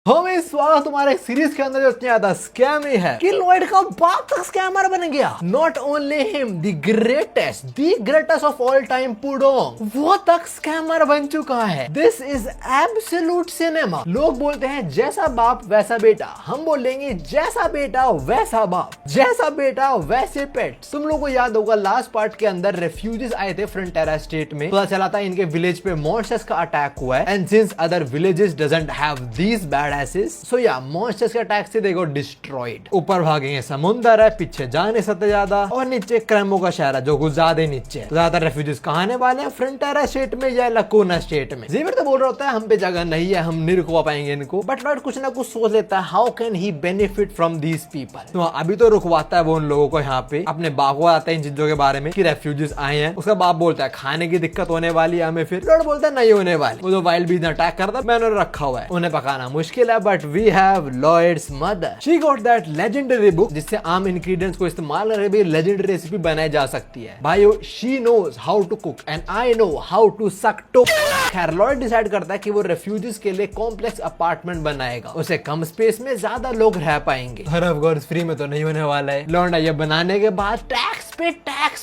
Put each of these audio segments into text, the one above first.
हमें स्वागत तुम्हारे सीरीज के अंदर जो इतना ज्यादा स्कैमी है कि लॉयड का बाप तक स्कैमर बन गया। Not only him, the greatest of all time Pudong, वो तक स्कैमर बन चुका है। This is absolute cinema. लोग बोलते हैं जैसा बाप वैसा बेटा, हम बोलेंगे जैसा बेटा वैसा बाप, जैसा बेटा वैसे पेट। तुम लोग को याद होगा लास्ट पार्ट के अंदर रेफ्यूजीज आए थे फ्रंटेरा स्टेट में, पता चला था इनके विलेज पे मॉन्स्टर्स का अटैक हुआ है and since other villages doesn't have these bad so या मॉन्स्टर्स के अटैक से देखो डिस्ट्रॉयड। ऊपर भागेंगे समुंदर है, पीछे जा नहीं सकते ज्यादा, और नीचे क्रेमो का शहर है जो कुछ ज्यादा ही नीचे है। तो ज्यादातर रेफ्यूजीज कहाँ आने वाले हैं, फ्रंटेरा स्टेट में या लकोना स्टेट में। जेवियर तो बोल रहा होता है हम पे जगह नहीं है, हम नहीं रुकवा पाएंगे इनको, बट लॉयड कुछ ना कुछ सोच लेता है how can he benefit from these people. तो अभी तो रुकवाता है वो उन लोगों को यहाँ पे, अपने बाप को आता है इन चीजों के बारे में कि रेफ्यूजीज आए हैं। उसका बाप बोलता है खाने की दिक्कत होने वाली है हमें, फिर लॉयड बोलता है नहीं होने वाली। वो जो वाइल्ड बीज अटैक करता है मैंने रखा हुआ है, उन्हें पकाना मुश्किल है, but we have Lloyd's mother. She got that legendary book जिससे आम इंग्रेडिएंट्स को इस्तेमाल करके भी लेजेंडरी रेसिपी बनाई जा सकती है। भाइयों she knows how to cook and I know how to suck toke. खैर लॉयड डिसाइड करता है कि वो रेफ्यूजीज के लिए कॉम्प्लेक्स अपार्टमेंट बनाएगा, उसे कम स्पेस में ज्यादा लोग रह पाएंगे। ऑफ कोर्स फ्री में तो नहीं होने वाला है। लॉन्डा ये बनाने के बाद टैक्स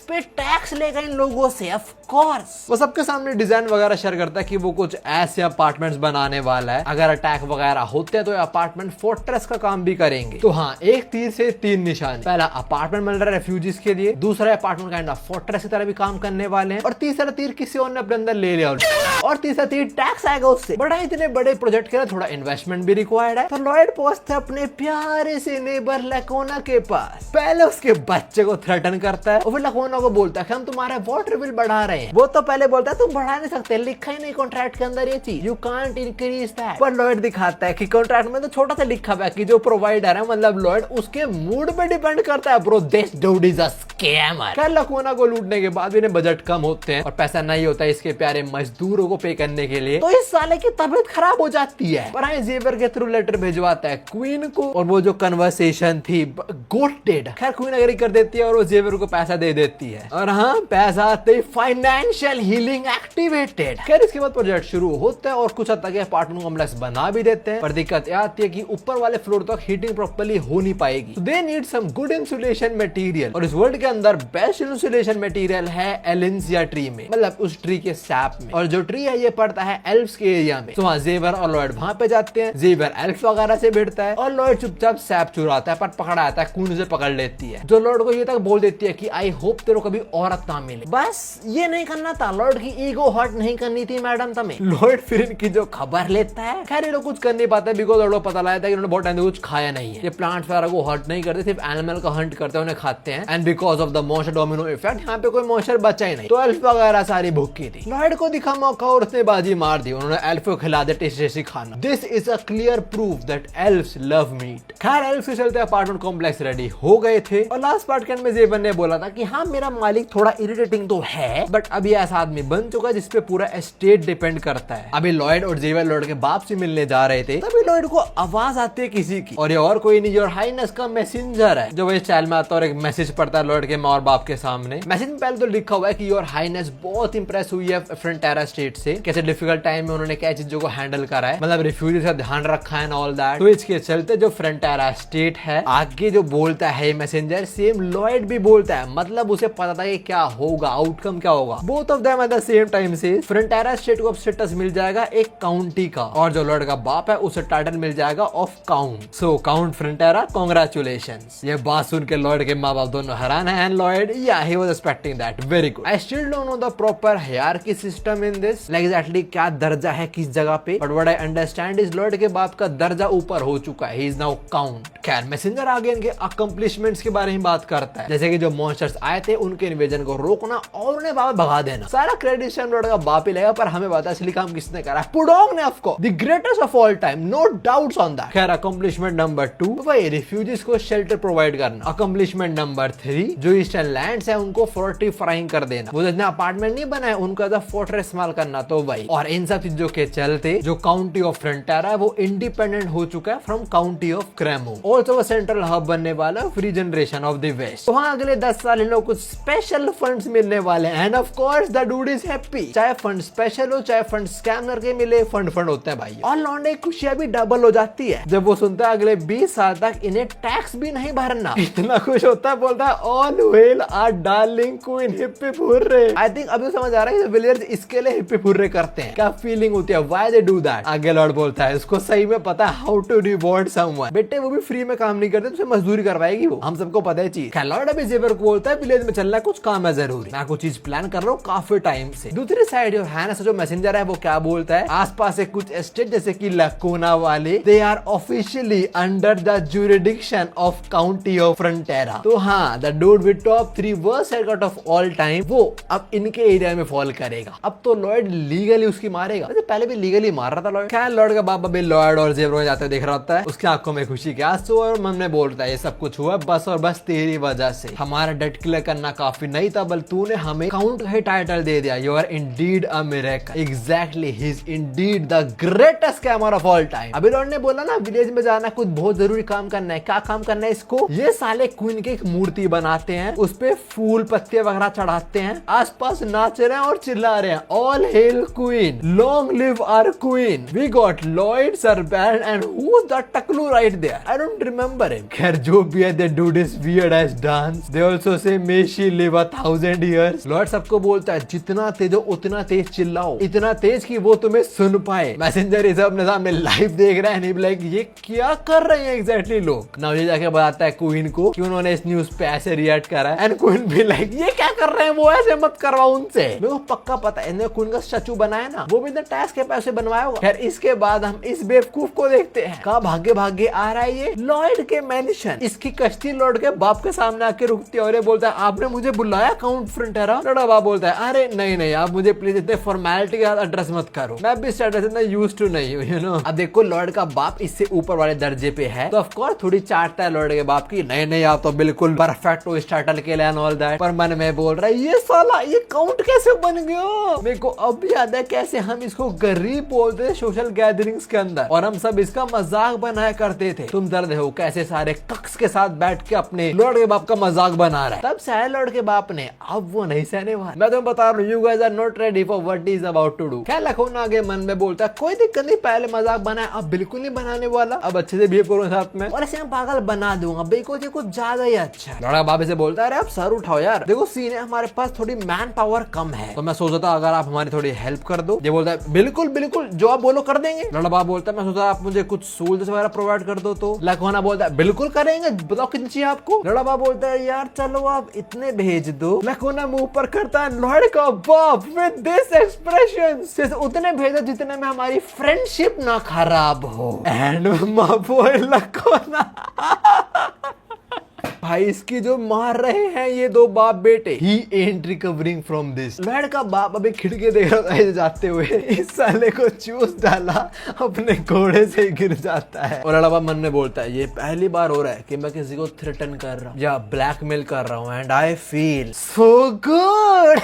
पे टैक्स लेगा इन लोगों से। ऑफ कोर्स वो सबके सामने डिजाइन वगैरह शेयर करता है कि वो कुछ ऐसे अपार्टमेंट्स बनाने वाला है, अगर अटैक वगैरह होते हैं तो अपार्टमेंट फोर्ट्रेस का काम भी करेंगे। तो हाँ, एक तीर से तीन निशान। पहला अपार्टमेंट मिल रहा है रेफ्यूजीज के लिए, दूसरा अपार्टमेंट काइंड ऑफ फोर्ट्रेस की तरह भी काम करने वाले हैं, और तीसरा तीर किसी और ने अपने अंदर ले लिया, और तीसरा तीर टैक्स आएगा उससे। बड़ा इतने बड़े प्रोजेक्ट के लिए थोड़ा इन्वेस्टमेंट भी रिक्वायर्ड है। तो लॉयड पहुंचता है अपने प्यारे से नेबर लकोना के पास। पहले उसके बच्चे को थ्रेटन करता है और फिर लकोना को बोलता है कि हम तुम्हारा वाटर बिल बढ़ा रहे हैं। वो तो पहले बोलता है तुम बढ़ा नहीं सकते, लिखा ही नहीं कॉन्ट्रैक्ट के अंदर ये चीज, यू कांट इंक्रीज दैट। पर लॉयड दिखाता है कि कॉन्ट्रैक्ट में तो छोटा सा लिखा हुआ है कि जो प्रोवाइडर है मतलब लॉयड, उसके मूड पे डिपेंड करता है। Bro this dude is a scammer. खैर लकोना को लूटने के बाद भी बजट कम होते हैं और पैसा नहीं होता इसके प्यारे मजदूरों को पे करने के लिए, तो इस साले की तबीयत खराब हो जाती है। पर जेवियर के थ्रू लेटर भिजवाता है क्वीन को, और वो जो कन्वर्सेशन थी गोटेड। खैर क्वीन एग्री कर देती है और वो जेवियर को पैसा दे देती है, और हाँ पैसा आते ही फाइनेंशियल हीलिंग एक्टिवेटेड। खैर इसके बाद प्रोजेक्ट शुरू होता है और कुछ हद तक अपार्टमेंट कॉम्प्लेक्स बना भी देते हैं, पर दिक्कत यह आती है कि ऊपर वाले फ्लोर तक हीटिंग प्रॉपर्ली हो नहीं पाएगी। They need some good insulation material, और इस वर्ल्ड के अंदर बेस्ट इंसुलेशन मटेरियल है एलिंसिया ट्री में, मतलब उस ट्री के सैप में। और जो ट्री है ये पड़ता है एल्फ्स के एरिया में। तो वहाँ जेवियर और लॉयड वहां पे जाते हैं। जेवियर एल्फ वगैरह से भिड़ता है और लॉयड चुपचाप सैप चुराता है, पर पकड़ा आता है, कून से पकड़ लेती है, जो लॉयड को ये तक बोल देती है कि आई होप तेरे को कभी औरत ना मिले। बस ये नहीं करना था, लॉयड की ईगो हर्ट नहीं करनी थी मैडम तुम्हें। लॉयड फिर इनकी जो खबर लेता है, खैर ये लोग कुछ कर नहीं पाते बिकॉज लॉयड को पता लगा था कि उन्होंने बहुत टाइम से कुछ खाया नहीं है। ये प्लांट्स वगैरह को हर्ट नहीं करते, सिर्फ एनिमल का हंट करते हैं, उन्हें खाते हैं। And because of the monster domino effect यहाँ पे कोई मॉन्स्टर बचा ही नहीं, तो एल्फ वगैरह सारी भूखी थी। लॉयड को दिखा मौका और उसने बाजी मार दी, उन्होंने एल्फ को खिला दे टेस्टी खाना। This is a clear proof that elves love meat. खैर एल्फ से चलते अपार्टमेंट कॉम्प्लेक्स रेडी हो गए थे, और लास्ट पार्ट के अंदर में जेवियर ने बोला था कि हाँ मेरा मालिक थोड़ा इरिटेटिंग तो है, बट अभी ऐसा आदमी बन चुका है जिसपे पूरा एस्टेट डिपेंड करता है। अभी लॉयड और जेवियर लॉयड के बाप से मिलने जा रहे थे, तभी लॉयड को आवाज आती है किसी की, और ये और कोई नहीं योर हाइनेस का मैसेंजर है, जो वही स्टाइल में आता है और एक मैसेज पढ़ता है लॉयड के माँ और बाप के सामने। मैसेज में पहले तो लिखा हुआ है कि योर हाइनेस बहुत इंप्रेस हुई है फ्रंटेरा स्टेट से, कैसे डिफिकल्ट टाइम में उन्होंने क्या चीजों को हैंडल करा है, मतलब रिफ्यूजीज का ध्यान रखा है ऑल दैट। तो इसके चलते जो फ्रंटेरा स्टेट है आगे जो बोलता है मैसेंजर, सेम लॉयड भी बोलता है, मतलब उसे पता था कि क्या होगा, आउटकम क्या होगा। Both of them at the same time से फ्रंटेरा स्टेट को अब स्टेटस मिल जाएगा एक काउंटी का, और जो लॉयड का बाप है उसे टाइटल मिल जाएगा of count. So Count Frontera, congratulations. ये बात सुन के लॉयड के माँ बाप दोनों हैरान है, एंड लॉयड या he was expecting that, very good. I still don't know the proper hierarchy system in this, like exactly क्या दर्जा है किस जगह पे, but what I understand is Lloyd के बाप का दर्जा ऊपर हो चुका है, ही इज नाउ काउंट। खैर मैसेंजर आगे इनके अकम्प्लिशमेंट्स के बारे में बात करता है, जैसे कि जो मॉन्स्टर्स आए थे उनके इन्वेजन को रोकना और उन्हें वापस भगा देना। सारा क्रेडिट लॉयड का बाप ही लेगा, पर हमें पता है असली काम किसने करा, पुडोंग ने, of course the greatest of all time, no doubts on that. खैर अकम्प्लिशमेंट नंबर 2 भाई रिफ्यूजीज को शेल्टर प्रोवाइड करना। अकम्प्लिशमेंट नंबर 3 जो ईस्टर्न लैंड्स है उनको फोर्टिफाइंग कर देना, वो जितने अपार्टमेंट नहीं बनाए उनका तो फोर्ट्रेस इस्तेमाल करना। तो भाई और इन सब चीजों के चलते जो काउंटी ऑफ फ्रंटेरा है वो इंडिपेंडेंट हो चुका है from county of Cremo. Also वो सेंट्रल हब बनने वाला free generation of the west. तो वहाँ अगले 10 साल इन लोग कुछ स्पेशल फंड्स मिलने वाले हैं and of course the dude is happy. चाहे फंड स्पेशल हो चाहे फंड स्कैम करके मिले, फंड होते हैं भाई। और लौंडे खुशियां भी डबल हो जाती है जब वो सुनता है अगले 20 साल तक इन्हें टैक्स भी नहीं भरना। इतना खुश होता है, बोलता है all well are darling queen hip hip hurray. I think अभी समझ आ रहा है विलियर्स इसके लिए हिप्पी हुर्रे करते हैं। क्या फीलिंग होती है, व्हाई दे डू दैट। आगे लॉर्ड बोलता है इसको सही में पता है हाउ टू रिवॉर्ड समवन। बेटे वो भी फ्री में काम नहीं करते, तुझे मजदूरी करवाएगी वो, हम सबको पता है चीज। लॉर्ड अभी जेवर को बोलता है विलेज में चलना कुछ काम है जरूरी, मैं कुछ चीज प्लान कर रहा हूँ काफी टाइम से। दूसरी साइड जो है ना जो मैसेंजर है वो क्या बोलता है, आसपास से कुछ स्टेट जैसे कि लकोना वाले they are officially under the jurisdiction of county of Frontera. तो हाँ the dude with top 3 worst haircut of all time वो अब इनके एरिया में फॉल करेगा। अब तो लॉर्ड लीगली उसकी मारेगा, पहले भी लीगली मार रहा था लॉर्ड। क्या लॉर्ड का बाप अभी लॉर्ड और जेवर जाते देख रहा होता है, उसकी आंखों में खुशी के आंसू और मन में बोलता है ये सब कुछ हुआ बस और बस तेरी वजह से। हमारा डेट क्लियर करना काफी नहीं था, बल्कि तूने हमें काउंट का टाइटल दे दिया। You are indeed a miracle. Exactly he is indeed the greatest scammer of all time. अभी लॉर्ड ने बोला ना विलेज में जाना कुछ बहुत जरूरी काम करना है। क्या काम करना है इसको, ये साले क्वीन की एक मूर्ति बनाते हैं, उस पे फूल पत्ते वगैरह चढ़ाते हैं, आसपास नाच रहे हैं और चिल्ला रहे हैं all hail queen, long live our queen, we got Lloyd Sarband and who is the टकलू right there, I don't remember him. खैर जो भी है they do this weird ass dance, they also say may she live 1000 years। Lord सबको बोलता है जितना तेज हो उतना तेज चिल्लाओ, इतना तेज कि वो तुम्हें सुन पाए। मैसेंजर इसे अपने सामने लाइव देख रहा है, लाइक ये क्या कर रहे हैं एग्जैक्टली लोग। नाउ ये जाके बताता है क्वीन को कि उन्होंने इस न्यूज पे ऐसे रिएक्ट करा है एंड क्वीन भी लाइक ये क्या कर रहे हैं, वो ऐसे मत करवाओ उनसे। मेरे को पक्का पता है इन्होंने क्वीन का स्टैचू बनाया ना, वो भी इतने टैक्स के पैसे बनवाया होगा। खैर इसके बाद हम इस बेवकूफ को देखते हैं, कहा भागे भागे आ रहा है ये लॉर्ड के मैंशन। इसकी कश्ती लॉर्ड के बाप के सामने आके रुकती है और ये बोलता है आपने मुझे बुलाया काउंट फ्रंटेरा। लॉर्ड बाप बोलता है अरे नहीं आप मुझे प्लीज इतने फॉर्मेलिटी के साथ एड्रेस मत करो, मैं भी स्टेटस इतना यूज्ड टू नहीं हूं, यू नो। अब देखो लॉर्ड का बाप इससे ऊपर वाले दर्जे पे है तो ऑफ कोर्स थोड़ी चाटता है लॉर्ड के बाप की, नहीं आप तो बिल्कुल परफेक्ट हो इस टाइटल के लिए एंड ऑल दैट। पर मन में बोल रहा है ये साला ये काउंट कैसे बन गया। मेरे को अब याद है कैसे हम इसको गरीब बोलते थे सोशल गैदरिंग्स के अंदर और हम सब इसका मजाक बनाया करते थे। तुम दर्द हो कैसे सारे कक्स के साथ बैठ के अपने लॉर्ड के बाप का मजाक बना रहा है। तब सह लॉर्ड के बाप ने, अब वो नहीं सहने वाला। मैं तुम्हें बता रहा हूँ you guys are not ready for what he is about to do. क्या लखनऊ आगे मन में बोलता है कोई दिक्कत नहीं, पहले मजाक बनाया अब बिल्कुल नहीं बनाने वाला, अब अच्छे से बिहेव करो साथ में और ऐसे पागल बना दूंगा बिल्कुल ये कुछ ज्यादा ही अच्छा। लॉर्ड बाबे से बोलता है अरे आप सर उठाओ यार, देखो सीन है हमारे पास थोड़ी मैन पावर कम है तो मैं सोचा था अगर आप हमारी थोड़ी हेल्प कर दो। ये बोलता है बिल्कुल जो आप बोलो कर देंगे। लॉर्ड बाबा बोलता है मैं सोचा आप मुझे कुछ सोल्जर्स वगैरह प्रोवाइड कर दो। तो लखवाना बोलता है बिल्कुल करेंगे, बताओ कितनी चाहिए आपको। लॉर्ड बाबा बोलता है यार चलो आप इतने भेज दो। लखवाना मुंह पर करता है लॉर्ड का बाप विद दिस एक्सप्रेशन, सिर्फ उतने भेजो जितने में हमारी फ्रेंडशिप ना खराब हो। एंड माय बॉय लखवाना भाई इसकी जो मार रहे हैं ये दो बाप बेटे, ही एंट रिकवरिंग फ्रॉम दिस। लॉर्ड का बाप अभी खिड़की देख रहा था जाते हुए, इस साले को चूस डाला अपने घोड़े से गिर जाता है। और लड़ाबा मन में बोलता है ये पहली बार हो रहा है कि मैं किसी को थ्रेटन कर रहा हूँ या ब्लैकमेल कर रहा हूँ and I feel so good.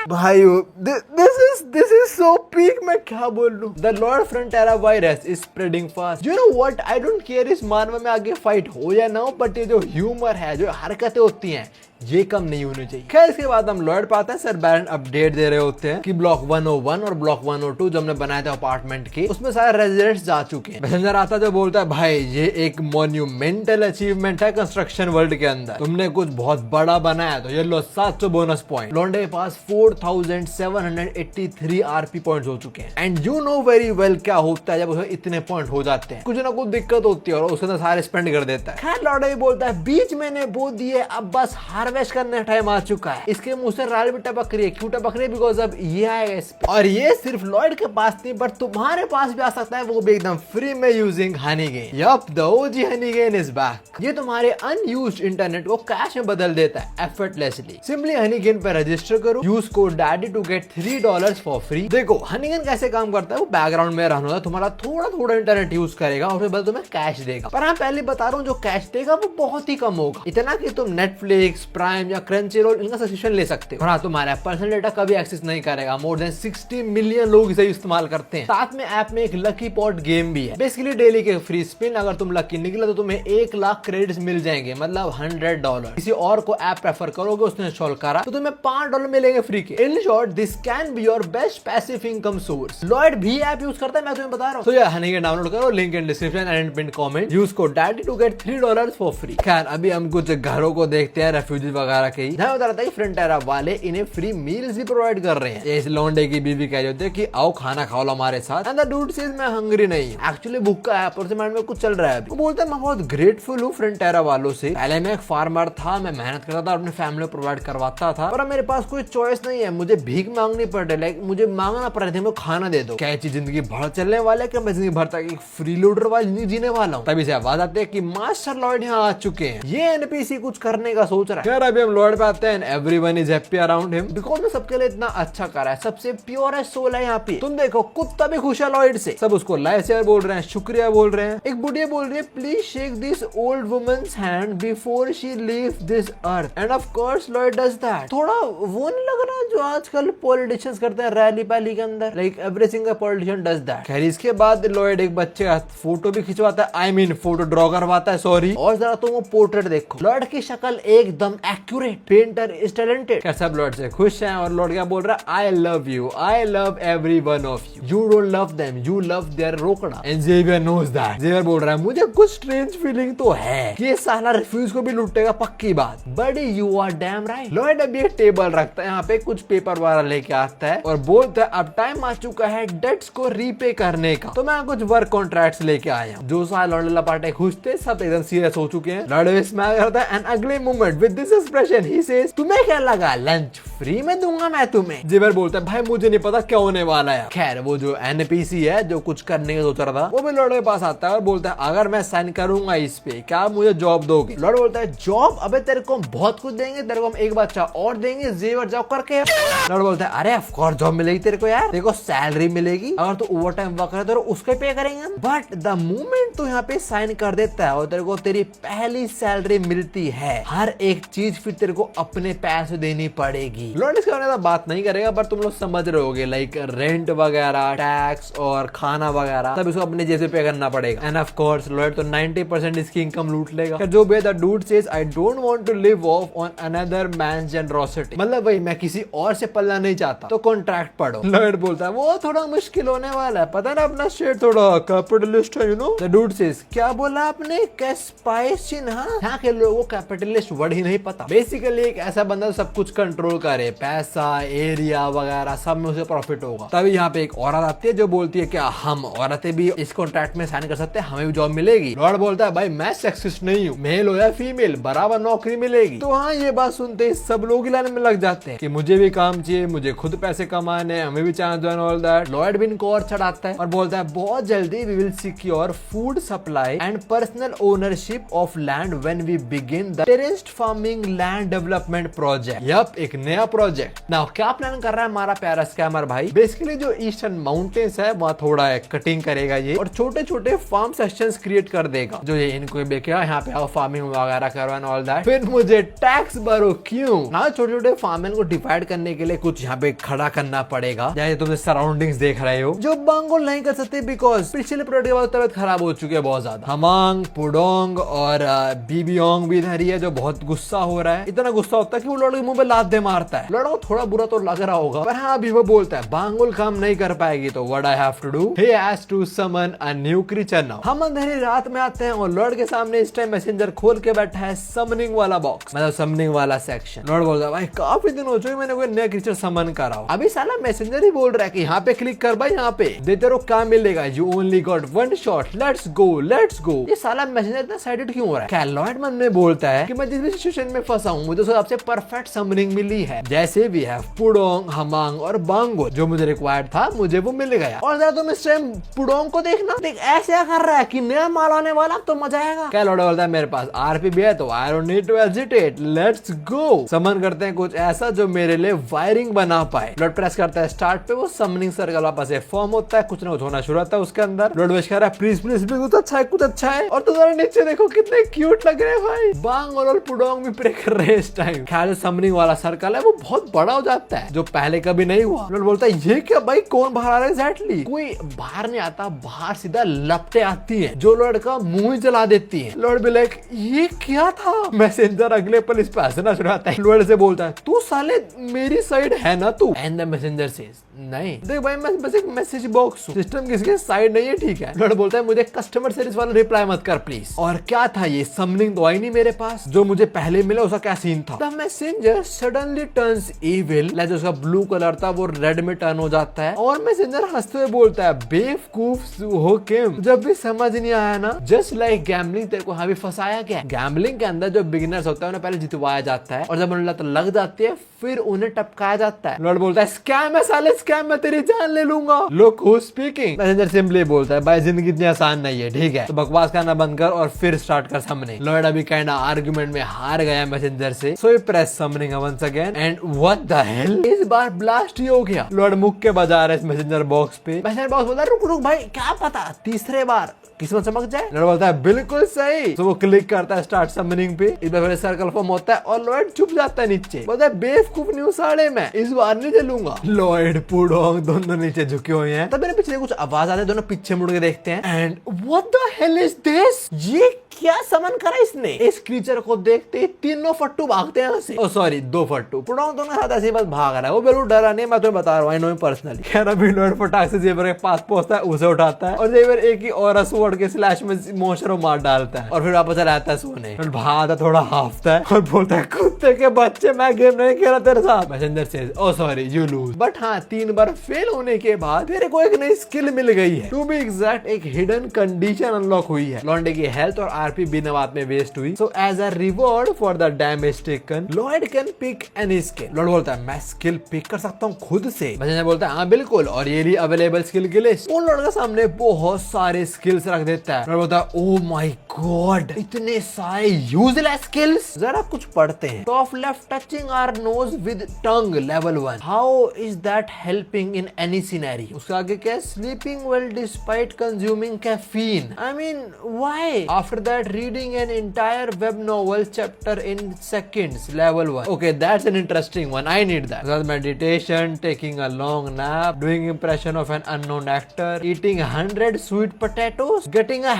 भाई दिस इज सो पीक, मैं क्या बोल लूं। The lord Frontera virus is spreading fast. You know what, I don't care इस मानव में आगे फाइट हो या ना हो, बट ये जो ह्यूमर है जो हरकतें होती हैं ये कम नहीं होनी चाहिए। खैर इसके बाद हम लॉर्ड पाते हैं, सर बैरन अपडेट दे रहे होते हैं कि ब्लॉक 101 और ब्लॉक 102 जो हमने बनाए थे अपार्टमेंट के उसमें सारे रेजिडेंट्स जा चुके हैं। मैसेंजर आता जो बोलता है भाई ये एक मोन्यूमेंटल अचीवमेंट है कंस्ट्रक्शन वर्ल्ड के अंदर, तुमने कुछ बहुत बड़ा बनाया तो ये लो 700 बोनस पॉइंट। लॉन्डे के पास 4783 आरपी पॉइंट्स हो चुके हैं and you know very well क्या होता है जब उसे इतने पॉइंट हो जाते हैं, कुछ ना कुछ दिक्कत होती है और उसके अंदर सारे स्पेंड कर देता है। खैर लॉर्ड बोलता है बीच मैंने बो दिए, अब बस हार्वेस्ट करने टाइम आ चुका है। इसके मुंह से राल भी टपक रही है, क्यों टपक रही है, बिकॉज अब ये आएगा। और ये सिर्फ लॉर्ड के पास नहीं बट तुम्हारे पास भी आ सकता है, वो भी एकदम फ्री में using Honeygain. Yup the OG Honeygain is back. ये तुम्हारे अनयूज्ड इंटरनेट को कैश में बदल देता है एफर्टलेसली। सिंपली हनीगेन पर रजिस्टर करो, use code daddy to get $3 for free. देखो हनीगेन कैसे काम करता है, वो बैकग्राउंड में रन होता है, तुम्हारा थोड़ा थोड़ा इंटरनेट यूज करेगा और फिर बस तुम्हें कैश देगा। पर हाँ पहले बता रहा हूँ जो कैश देगा वो बहुत ही कम होगा, इतना कि तुम नेटफ्लिक्स, प्राइम या क्रंची रोल इनका सब्सक्रिप्शन ले सकते हो। और हाँ, तुम्हारा पर्सनल डेटा कभी एक्सेस नहीं करेगा। मोर देन 60 मिलियन लोग इसे इस्तेमाल करते हैं। साथ में ऐप में एक लकी पॉट गेम भी है। बेसिकली डेली के फ्री स्पिन, अगर तुम लकी निकले तो तुम्हें 1 लाख क्रेडिट्स मिल जाएंगे, मतलब $100। किसी और को ऐप प्रेफर करोगे, उसने इंस्टॉल करा तो तुम्हें $5 मिलेंगे फ्री के। In short this can be your best passive income source. Lloyd भी ऐप यूज करता है, मैं तुम्हें बता रहा हूँ। तो हनी के डाउनलोड करो, link in description and pin comment. Use code daddy to get $3 for free. खैर अभी हम कुछ घरों को देखते हैं, रेफ्यूजी वगैरह के ही। मैं बता रहा था कि फ्रंटेरा वाले इन्हें फ्री मील्स भी प्रोवाइड कर रहे हैं। इस लौंडे की बीवी कह रही होती है कि आओ खाना खाओ हमारे साथ। एंड द डूड सेज मैं हंग्री नहीं हूं, एक्चुअली भूखा है, पर से माइंड में कुछ चल रहा है अभी। वो बोलता है मैं बहुत ग्रेटफुल हूँ फ्रंटेरा वालों से। पहले मैं एक फार्मर था, मैं मेहनत करता था, अपने फैमिली को प्रोवाइड करवाता था, पर अब मेरे पास कोई चॉइस नहीं है, मुझे भीख मांगनी पड़ रही। लाइक मुझे मांगना पड़ रहा था, खाना दे दो। क्या जिंदगी भर चलने वाला है कि मैं जिंदगी भर तक एक फ्री लोडर वाली जिंदगी जीने वाला हूँ। तभी से आवाज आती है कि मास्टर लॉयड यहाँ आ चुके हैं, ये एनपीसी कुछ करने का सोच रहा है। यार अभी हम लॉयड पे आते हैं, everyone is happy around him because वो सबके लिए इतना अच्छा कर रहा है। सबसे प्योरेस्ट सोल है यहाँ पे। तुम देखो कुत्ता भी खुश है लॉयड से। सब उसको लाइसेयर बोल रहे हैं, शुक्रिया बोल रहे हैं। एक बुढ़िया बोल रही है please shake this old woman's hand before she leave this earth. And of course Lloyd does that. थोड़ा वो नहीं लग रहा जो आजकल पॉलिटिशियंस करते हैं रैली पैली के अंदर, like every single politician does that. खैर इसके बाद लॉयड एक बच्चे का फोटो भी खिंचवाता है, आई मीन फोटो ड्रॉ करवाता है, सॉरी। और जरा तुम वो पोर्ट्रेट देखो, लॉयड की शक्ल एकदम एक्यूरेट, पेंटर इज टैलेंटेड। क्या सब लॉयड से खुश हैं? और लॉयड क्या बोल रहा है? I love you, I love every one of you, you don't love them, you love their रोकड़ा। And Xavier knows that. Xavier बोल रहा है मुझे कुछ स्ट्रेंज फीलिंग तो है कि ये साला रिफ्यूज को भी लूटेगा, पक्की बात। बड़ी you are damn right. Lloyd अभी एक टेबल रखता है, यहाँ पे कुछ पेपर वाला लेके आता है और बोलता है अब टाइम आ चुका है डेट्स को रीपे करने का। तो मैं कुछ वर्क कॉन्ट्रैक्ट्स लेके आया हूँ। जो साल लॉयड लपाटे खुश थे, सब एकदम सीरियस हो चुके हैं। लॉयड स्माइल करता है एंड अगले moment with this expression he says तुम्हें क्या लगा लंच फ्री में दूंगा मैं तुम्हें? जेवियर बोलता है भाई मुझे नहीं पता क्या होने वाला है। खैर वो जो एनपीसी है जो कुछ करने का सोच रहा था, वो भी लॉयड के पास आता है और बोलता है अगर मैं साइन करूंगा इस पे, क्या मुझे जॉब दोगे? लॉयड बोलता है जॉब? अबे तेरे को बहुत कुछ देंगे, तेरे को हम एक बच्चा और देंगे, जेवियर जॉब करके। लॉयड बोलता है अरे ऑफ कोर्स जॉब मिलेगी तेरे को यार, देखो सैलरी मिलेगी, अगर तू ओवर टाइम वर्क करे तो उसके पे करेंगे। बट द मोमेंट तू यहाँ पे साइन कर देता है और तेरे को तेरी पहली सैलरी मिलती है, हर एक चीज फिर तेरे को अपने पैसे देनी पड़ेगी। लॉयड इसके बारे में बात नहीं करेगा, पर तुम लोग समझ रहे होगे, लाइक रेंट वगैरह, टैक्स और खाना वगैरह सब इसको अपने जैसे पे करना पड़ेगा। एंड ऑफ कोर्स लॉयड तो 90% इसकी इनकम लूट लेगा। जो by the dude says I don't want to live off on another man's generosity, मतलब भाई मैं किसी और से पल्ला नहीं चाहता, तो कॉन्ट्रैक्ट पढ़ो। लॉयड बोलता है वो थोड़ा मुश्किल होने वाला है, पता ना अपना शेर थोड़ा कैपिटलिस्ट है, you know. The dude says क्या बोला आपने? कैस्पाइसिन? हाँ, यहाँ के लोगों को कैपिटलिस्ट वर्ड ही नहीं पता। बेसिकली एक ऐसा बंदा सब कुछ कंट्रोल करे, पैसा, एरिया वगैरह सब में उसे प्रॉफिट होगा। तभी यहाँ पे एक औरत आती है जो बोलती है क्या हम औरतें भी इस कॉन्ट्रैक्ट में साइन कर सकते हैं, हमें भी जॉब मिलेगी? लॉयड बोलता है भाई मैं सेक्सिस्ट नहीं हूँ, मेल हो या फीमेल बराबर नौकरी मिलेगी। तो हाँ ये बात सुनते ही सब लोग लाने में लग जाते हैं कि मुझे भी काम चाहिए, मुझे खुद पैसे कमाने, हमें भी chance and all that. Lloyd भी इनको और चढ़ाता है और बोलता है बहुत जल्दी we will secure food supply and personal ownership of land when we begin the terraced farming land development project. Yup, एक नया प्रोजेक्ट। नाउ क्या प्लान कर रहा है हमारा प्यारा स्कैमर भाई? बेसिकली जो ईस्टर्न माउंटेन्स है वहाँ थोड़ा कटिंग करेगा ये और छोटे छोटे फार्म सेक्शंस क्रिएट कर देगा, जो ये इनको बेचेगा, यहाँ पे आओ फार्मिंग वगैरह करो एंड ऑल दैट। फिर मुझे टैक्स भरो क्यों? ना छोटे छोटे फार्मिंग को डिवाइड करने के लिए कुछ यहाँ पे खड़ा करना पड़ेगा, जैसे तुम सराउंडिंग्स देख रहे हो, जो बांगोल नहीं कर सकते बिकॉज पिछले प्रोजेक्ट के बाद तबियत खराब हो चुकी है बहुत ज्यादा। हमांग, पुडोंग और बीबीओंग भी इधर ही है जो बहुत गुस्सा हो रहा है। इतना गुस्सा होता है कि वो लॉयड के मुंह पे लात दे मारता है। लॉयड को थोड़ा बुरा तो लग रहा होगा, पर हाँ अभी वो बोलता है बांगोल काम नहीं कर पाएगी तो what I have to do, he has to summon a new creature now. हम अंधेरी रात में आते हैं और लॉयड के सामने इस टाइम मैसेंजर खोल के बैठा है समनिंग वाला बॉक्स, मतलब समनिंग वाला सेक्शन। लॉयड बोलता है भाई काफी दिन हो चुके मैंने कोई नया क्रीचर समन करा हो। अभी साला मैसेंजर ही बोल रहा है कि यहाँ पे क्लिक कर भाई, यहाँ पे दे तेरे को काम मिलेगा, you only got one shot, let's go let's go. ये साला मैसेंजर इतना एक्साइटेड क्यों हो रहा है? क्या लॉयड मन में बोलता है कि मैं जिस भी सिचुएशन में फंसा हूँ मुझे सबसे परफेक्ट समनिंग मिली है, है। जैसे भी है पुडोंग, हमांग और बांगुल, जो मुझे रिक्वायर्ड था मुझे वो मिल गया। और जरा तुम इस टाइम पुडोंग को देखना, देख ऐसे कर रहा है कि नया माल आने वाला, तो मजा आएगा। क्या लॉर्ड बोलता है मेरे पास आरपी भी है तो I don't need to hesitate, let's go. Summon करते हैं कुछ ऐसा जो मेरे लिए वायरिंग बना पाए। लॉर्ड प्रेस करता है स्टार्ट पे, वो समनिंग सर्कल वापस से फॉर्म होता है, कुछ ना कुछ होना शुरू होता है उसके अंदर। लॉर्ड विश कर रहा है प्लीज प्लीज प्लीज, कुछ अच्छा है कुछ अच्छा है। और तुम्हारे नीचे देखो कितने क्यूट लग रहे हैं भाई। बांग और पुडोंग भी प्रे कर रहे हैं इस टाइम। ख्याल समनिंग वाला सर्कल है वो बहुत बड़ा हो जाता है, जो पहले कभी नहीं हुआ। लॉर्ड बोलता है ये क्या भाई, कौन बाहर आ रहा है एग्जैक्टली? कोई बाहर नहीं आता, बाहर सीधा लपटे आती है जो लॉर्ड का मुंह जला देती है। लॉर्ड भी लाइक ये क्या था? मैसेंजर अगले पल इस पे हंसना शुरू होता है। लॉर्ड से बोलता है तू साले मेरी साइड है ना तू? एंड द मैसेंजर सेज नहीं देख भाई, मैं बस एक मैसेज बॉक्स हूँ, सिस्टम किसके साइड नहीं है, ठीक है। लॉर्ड बोलता है मुझे कस्टमर सर्विस वाला रिप्लाई मत कर प्लीज। और क्या था ये समनिंग तो आई नहीं मेरे पास, जो मुझे पहले मिला उसका क्या सीन था? The messenger suddenly turns evil, जो उसका ब्लू कलर था वो रेड में टर्न हो जाता है। और मैसेंजर हंसते हुए बोलता है बेवकूफ हो किम, जब भी समझ नहीं आया ना, जस्ट लाइक गैम्बलिंग, तेरे को हाँ भी फंसाया गया। गैम्बलिंग के अंदर जो बिगिनर्स होता है उन्हें पहले जितवाया जाता है, और जब उन्हें लत लग जाती है फिर उन्हें टपकाया जाता है। लॉर्ड बोलता है स्कैम है साले स्कैम, मैं तेरी जान ले लूंगा। Look who speaking. Messenger simply बोलता है भाई जिंदगी इतनी आसान नहीं है, ठीक है, तो बकवास करना बंद कर और फिर स्टार्ट कर समनिंग। लॉर्ड अभी काइंड आर्गुमेंट में हार गया मैसेंजर से, so he press summoning once again and what the hell, इस बार ब्लास्ट ही हो गया। लॉर्ड मुक्के बजा रहा है इस मैसेंजर बॉक्स पे। मैसेंजर बॉक्स बोलता है रुक रुक भाई, क्या पता तीसरे बार किस्मत चमक जाए। लॉर्ड बोलता है बिल्कुल सही, तो वो क्लिक करता है स्टार्ट समनिंग पे। इस बार सर्कल फॉर्म होता है और लॉर्ड चुप जाता है नीचे। बोलता है बेवकूफ नहीं हूं साले, मैं इस बार नहीं चलूंगा। लॉर्ड पुडोंग दोनों नीचे झुके हुए हैं। तब मेरे पीछे कुछ आवाज आती है, दोनों पीछे मुड़ के देखते हैं and what the hell is this, ये क्या समन करा इसने? इस क्रीचर को देखते ही तीनों फट्टू भागते हैं यहाँ से। सॉरी दो फट्टू। पुडोंग दोनों साथ ऐसे बस भाग रहा है, वो बिल्कुल डरा नहीं, मैं तुम्हें बता रहा हूँ, आई नो पर्सनली। खैर अभी लॉर्ड फटाक से जेवर के पास पहुंचता है, उसे उठाता है और जेवर एक ही और स्वॉर्ड के स्लैश में मोशर मार डालता है और फिर वापस रहता है सोने। भागता थोड़ा हाफता है और बोलता है कुत्ते के बच्चे, मैं गेम नहीं खेला तेरे साथ। Messenger says oh sorry you lose, but हाँ 3 बार फेल होने के बाद तेरे को एक नई स्किल मिल गई है। टू बी एग्जैक्ट एक हिडन कंडीशन अनलॉक हुई है। लॉन्डे की हेल्थ और आरपी बिना बात में वेस्ट हुई, so as a reward for the damage taken lord can pick any skill. Lord बोलता है मैं स्किल पिक कर सकता हूँ खुद से। मैसेंजर बोलता है हाँ बिल्कुल, और ये रही अवेलेबल स्किल की लिस्ट। उन लॉर्ड के सामने बहुत सारे स्किल्स रख देता है। लॉर्ड बोलता है ओ माय गॉड इतने सारे यूजलेस स्किल्स। जरा कुछ पढ़ते हैं। Top left touching our nose with tongue level 1, how is that helping in any scenario. उसके आगे क्या है, sleeping well despite consuming caffeine, I mean why. After that reading an entire web novel chapter in seconds level 1, okay that's an interesting one, I need that. Meditation, taking a long nap, doing impression of an unknown actor, eating 100 sweet potatoes, getting a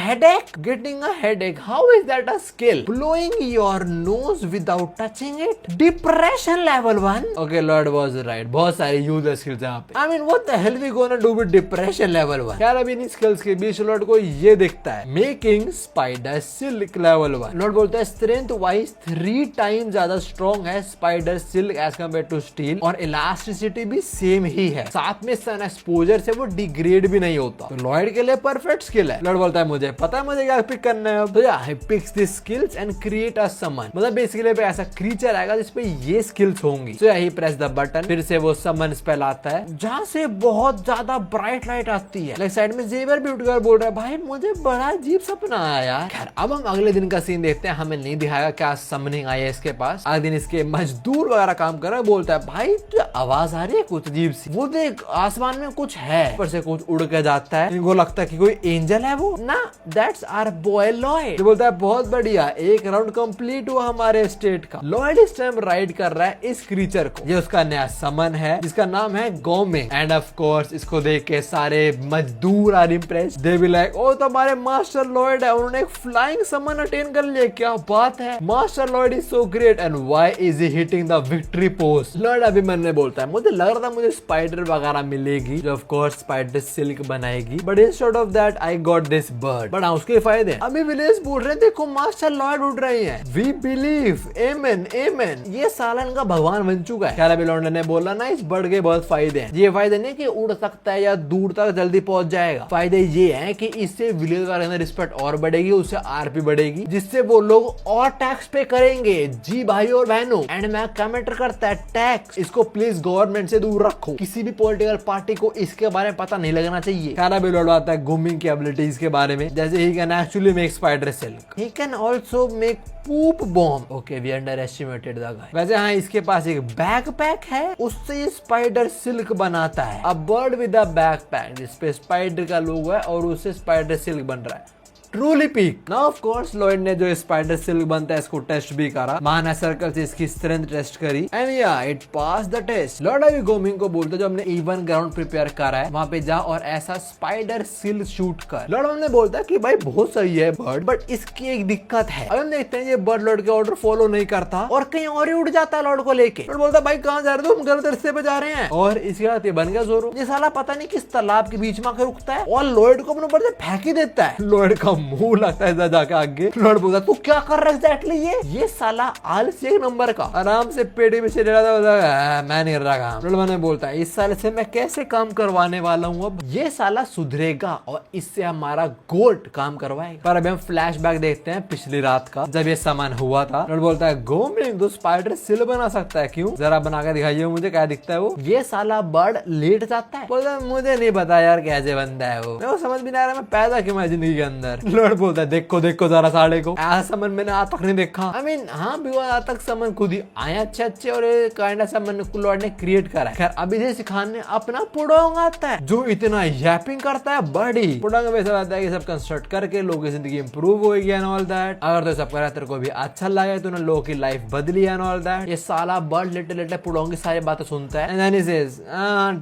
headache, how is that a skill? Blowing your nose without touching it, depression level 1, okay Lord was right, बहुत सारे user skills यहाँ पे। I mean what the hell we gonna do with depression level 1? यार अभी इन skills के बीच Lord को ये दिखता है, making spider silk level 1। Lord बोलता है स्ट्रेंथ वाइज 3 टाइम ज्यादा स्ट्रॉन्ग है spider silk as compare to steel, और इलास्टिसिटी भी सेम ही है, साथ में सन एक्सपोजर से वो डिग्रेड भी नहीं होता, तो लॉर्ड के लिए परफेक्ट स्किल है। लॉर्ड बोलता है मुझे पता है मुझे क्या पिक करना है, तो he picks this skills and create a summon, मतलब बेसिकली पे ऐसा क्रीचर आएगा जिसपे ये स्किल्स होंगी। तो ही प्रेस द बटन, फिर से वो समन स्पेल आता है जहाँ से बहुत ज्यादा ब्राइट लाइट आती है। लाइक साइड में जेवर भी उठकर बोल रहा है भाई मुझे बड़ा अजीब सपना आया यार। खैर अब हम अगले दिन का सीन देखते हैं, हमें नहीं दिखाया क्या समनिंग आई है इसके पास। अगले दिन इसके मजदूर वगैरह काम कर रहा है, बोलता है भाई तो आवाज आ रही है कुछ अजीब सी, वो देख आसमान में कुछ है, ऊपर से कुछ उड़ के जाता है, इनको लगता है कि कोई एंजल है वो ना, दैट्स आवर बॉय लॉयड। बोलता है बहुत बढ़िया, एक राउंड कंप्लीट हुआ हमारे स्टेट का। लॉयड इस टाइम राइड कर रहा है इस क्रीचर को, ये उसका नया समन है जिसका नाम है गोमिंग, एंड ऑफ कोर्स इसको देख के सारे मजदूर are impressed, they be like oh तुम्हारे मास्टर लॉयड है, उन्होंने एक फ्लाइंग समन अटेन कर लिया, क्या बात है, master Lloyd is so great and why is he hitting the victory post. Lloyd अभी मन में बोलता है मुझे लग रहा था मुझे स्पाइडर वगैरह मिलेगी जो ऑफ कोर्स स्पाइडर सिल्क बनाएगी, but instead of that I got this bird, but हाँ उसके फायदे। अभी विलेज बोल रहे हैं देखो मास्टर लॉर्ड उड़ रहे हैं, वी बिलीव, एमेन एमेन। ये साला इनका भगवान बन चुका है। क्या लॉर्ड ने बोला ना इस बर्ड के बहुत फायदे हैं। ये फायदे नहीं कि उड़ सकता है या दूर तक जल्दी पहुंच जाएगा, फायदे ये हैं कि इससे विलेज का रहना रिस्पेक्ट और बढ़ेगी, उससे आरपी बढ़ेगी, जिससे वो लोग और टैक्स पे करेंगे। जी भाई और बहनों, एंड मैं कमेंट करता है टैक्स, इसको प्लीज गवर्नमेंट से दूर रखो। किसी भी पॉलिटिकल पार्टी को इसके बारे में पता नहीं लगना चाहिए। खाना भी लौट आता है घूमिंग की एबिलिटीज के बारे में, जैसे ही can actually make spider silk, he can also make poop bomb. Okay we underestimated the guy. वैसे हाँ इसके पास एक बैकपैक है, उससे ये स्पाइडर सिल्क बनाता है। A bird with a backpack जिसपे स्पाइडर का लोगो है और उससे स्पाइडर सिल्क बन रहा है। Truly peak. Now of course Lloyd ने जो स्पाइडर सिल्क बनता है इसको टेस्ट भी करा, माना सर्कल से इसकी स्ट्रेंथ टेस्ट करी and yeah it pass the test. Lord अभी गोमिंग को बोलते जो हमने इवन ग्राउंड प्रिपेयर करा है वहां पे जा और ऐसा स्पाइडर सिल्क शूट कर। लॉर्ड हमने बोलता है कि भाई बहुत सही है बर्ड, बट इसकी एक दिक्कत है। अब हम देखते हैं ये बर्ड लॉर्ड के ऑर्डर फॉलो नहीं करता और कहीं और ही उड़ जाता है लॉर्ड को लेके। लॉर्ड बोलता भाई कहाँ जा रहे हो, हम गलत रास्ते पे जा रहे हैं। और इसके बाद ये बन गया जोरो। ये साला पता नहीं किस तालाब के बीच में आकर रुकता है और लॉर्ड को अपने ऊपर से फेंक ही देता है। लॉर्ड का मुंह लगता है जाके आगे। लॉर्ड बोलता तू क्या कर रहा है एग्जैक्टली ये साला आलसी एक नंबर का, आराम से पेटी पीछे ले रहा था, मैं नहीं रहा काम। लॉर्ड बोलता है इस साल से मैं कैसे काम करवाने वाला हूँ, अब ये साला सुधरेगा और इससे हमारा गोल्ड काम करवाएगा। पर अभी हम फ्लैशबैक देखते हैं पिछली रात का जब ये सामान हुआ था। लॉर्ड बोलता है गोमिंग तो स्पाइडर सिल बना सकता है, क्यों जरा बना के दिखाइए मुझे क्या दिखता है वो। ये साला बर्ड लेट जाता है, बोलता है मुझे नहीं पता यार कैसे बनता है वो समझ भी नहीं आ रहा मैं पैदा क्यों मैं जिंदगी के अंदर। लॉर्ड बोलता है देखो जरा साले को, ऐसा सामान मैंने आज तक नहीं देखा। आई मीन हाँ भी आज तक सामान खुद ही आए अच्छे और काइंड सामान लॉर्ड ने क्रिएट करा है। खैर अभी से सिखाने अपना पुडोंग आता है जो इतना यैपिंग करता है बड़ी। पुडोंग वैसा आता है कि सब कंस्ट्रक्ट करके लोगों की जिंदगी इंप्रूव होगी एंड ऑल दैट। अगर तो सब करा तेरे को भी अच्छा लगे तो ना लोगों की लाइफ बदली एंड ऑल दैट। ये साला बर्ड लिटिल पुडोंग की सारी बातें सुनता है एंड देन ही सेज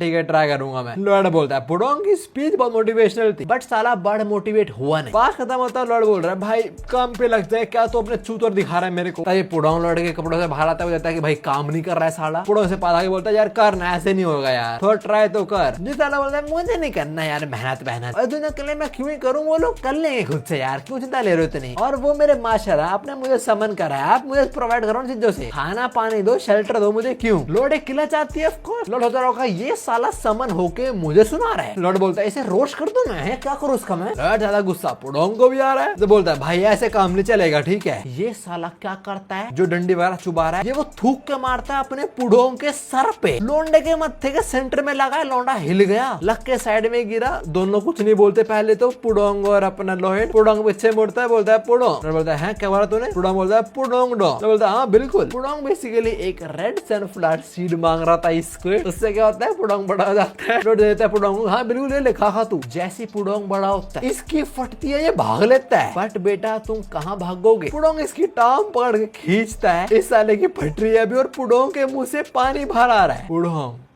ठीक है ट्राई करूंगा मैं। लॉर्ड बोलता है पुडोंग की स्पीच बहुत मोटिवेशनल थी बट साला बर्ड मोटिवेट हुआ नहीं। बात खत्म होता है लॉर्ड बोल रहा है भाई काम पे लग जाए क्या, तो अपने चूतर दिखा रहा है मेरे को। ये पुडोंग लॉर्ड के कपड़ों से बाहर आता है, कहता है कि भाई काम नहीं कर रहा है साला। पुडोंग से पाला के बोलता है यार करना ऐसे नहीं होगा यार, थोड़ा ट्राई तो कर। जी साला बोलता है मुझे नहीं करना यार मेहनत अरे मैं क्यों ही करूँ, वो लोग कर लेंगे खुद से यार, क्यों चिंता ले रहे हो इतनी। और वो मेरे माशर है, आपने मुझे समन करा है, आप मुझे प्रोवाइड करो चीजों से, खाना पानी दो शेल्टर दो मुझे, क्यों। लॉर्ड एक किला चाहती है ऑफ कोर्स। लॉर्ड होता रहा ये साला समन होके मुझे सुना रहा है। लॉर्ड बोलता है इसे रोस्ट कर दो मैं, क्या करूँ उसका मैं। लॉर्ड ज्यादा गुस्सा पुडोंग को भी आ रहा है तो बोलता है भाई ऐसे काम नहीं चलेगा ठीक है। ये साला क्या करता है जो डंडी वगैरह चुबा रहा है ये वो थूक के मारता है अपने पुडोंग के सर पे। लोंडे के मत्थे के सेंटर में लगा, लोंडा हिल गया, लक के साइड में गिरा। दोनों कुछ नहीं बोलते पहले तो पुडोंग और अपना लोहेड। पुडोंग पीछे मुड़ता है, बोलता है पुडोंग। बोलता है क्या बोला तूने। पुडोंग बोलता है पुडोंग डो। बोलता है हाँ बिल्कुल। पुडोंग बेसिकली एक रेड सनफ्लावर सीड मांग रहा था इसको, उससे क्या होता है पुडोंग बड़ा हो जाता है। लौट देता है पुडोंग, हाँ बिल्कुल ले खा तू। जैसी पुडोंग बड़ा होता है इसकी फटती है, ये भाग लेता है। बट बेटा तुम कहाँ भागोगे। पुडोंग इसकी टांग पकड़ के खींचता है, इस साले की फट रही है अभी और पुडोंग के मुंह से पानी बाहर आ रहा है। पुडोंग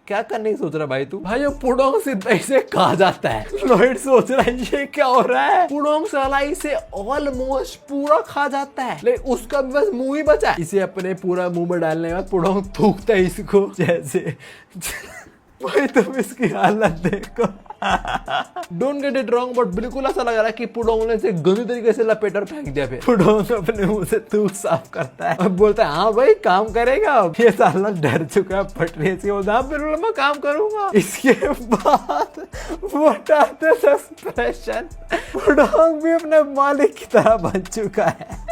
क्या करने की सोच रहा है भाई तू। भाई पुडोंग सीधा इसे कहा जाता है। लॉयड सोच रहा है ये क्या हो रहा है। पुडोंग साला इसे ऑलमोस्ट पूरा खा जाता है लेकिन उसका बस मुंह ही बचा। इसे अपने पूरा मुंह में डालने के बाद पुडोंग थूकता है इसको जैसे भाई तुम इसकी हालत देखो। Don't get it wrong but बिल्कुल ऐसा लग रहा है कि पुडोंग ने इसे गंदी तरीके से लपेट और फेंक दिया। फिर पुडोंग अपने मुंह से थूक साफ करता है और बोलता है हाँ भाई काम करेगा। ये साला डर चुका है फटने से, बोलता है बिल्कुल मैं काम करूंगा। इसके बाद वो एक्सप्रेशन पुडोंग भी अपने मालिक की तरह बन चुका है।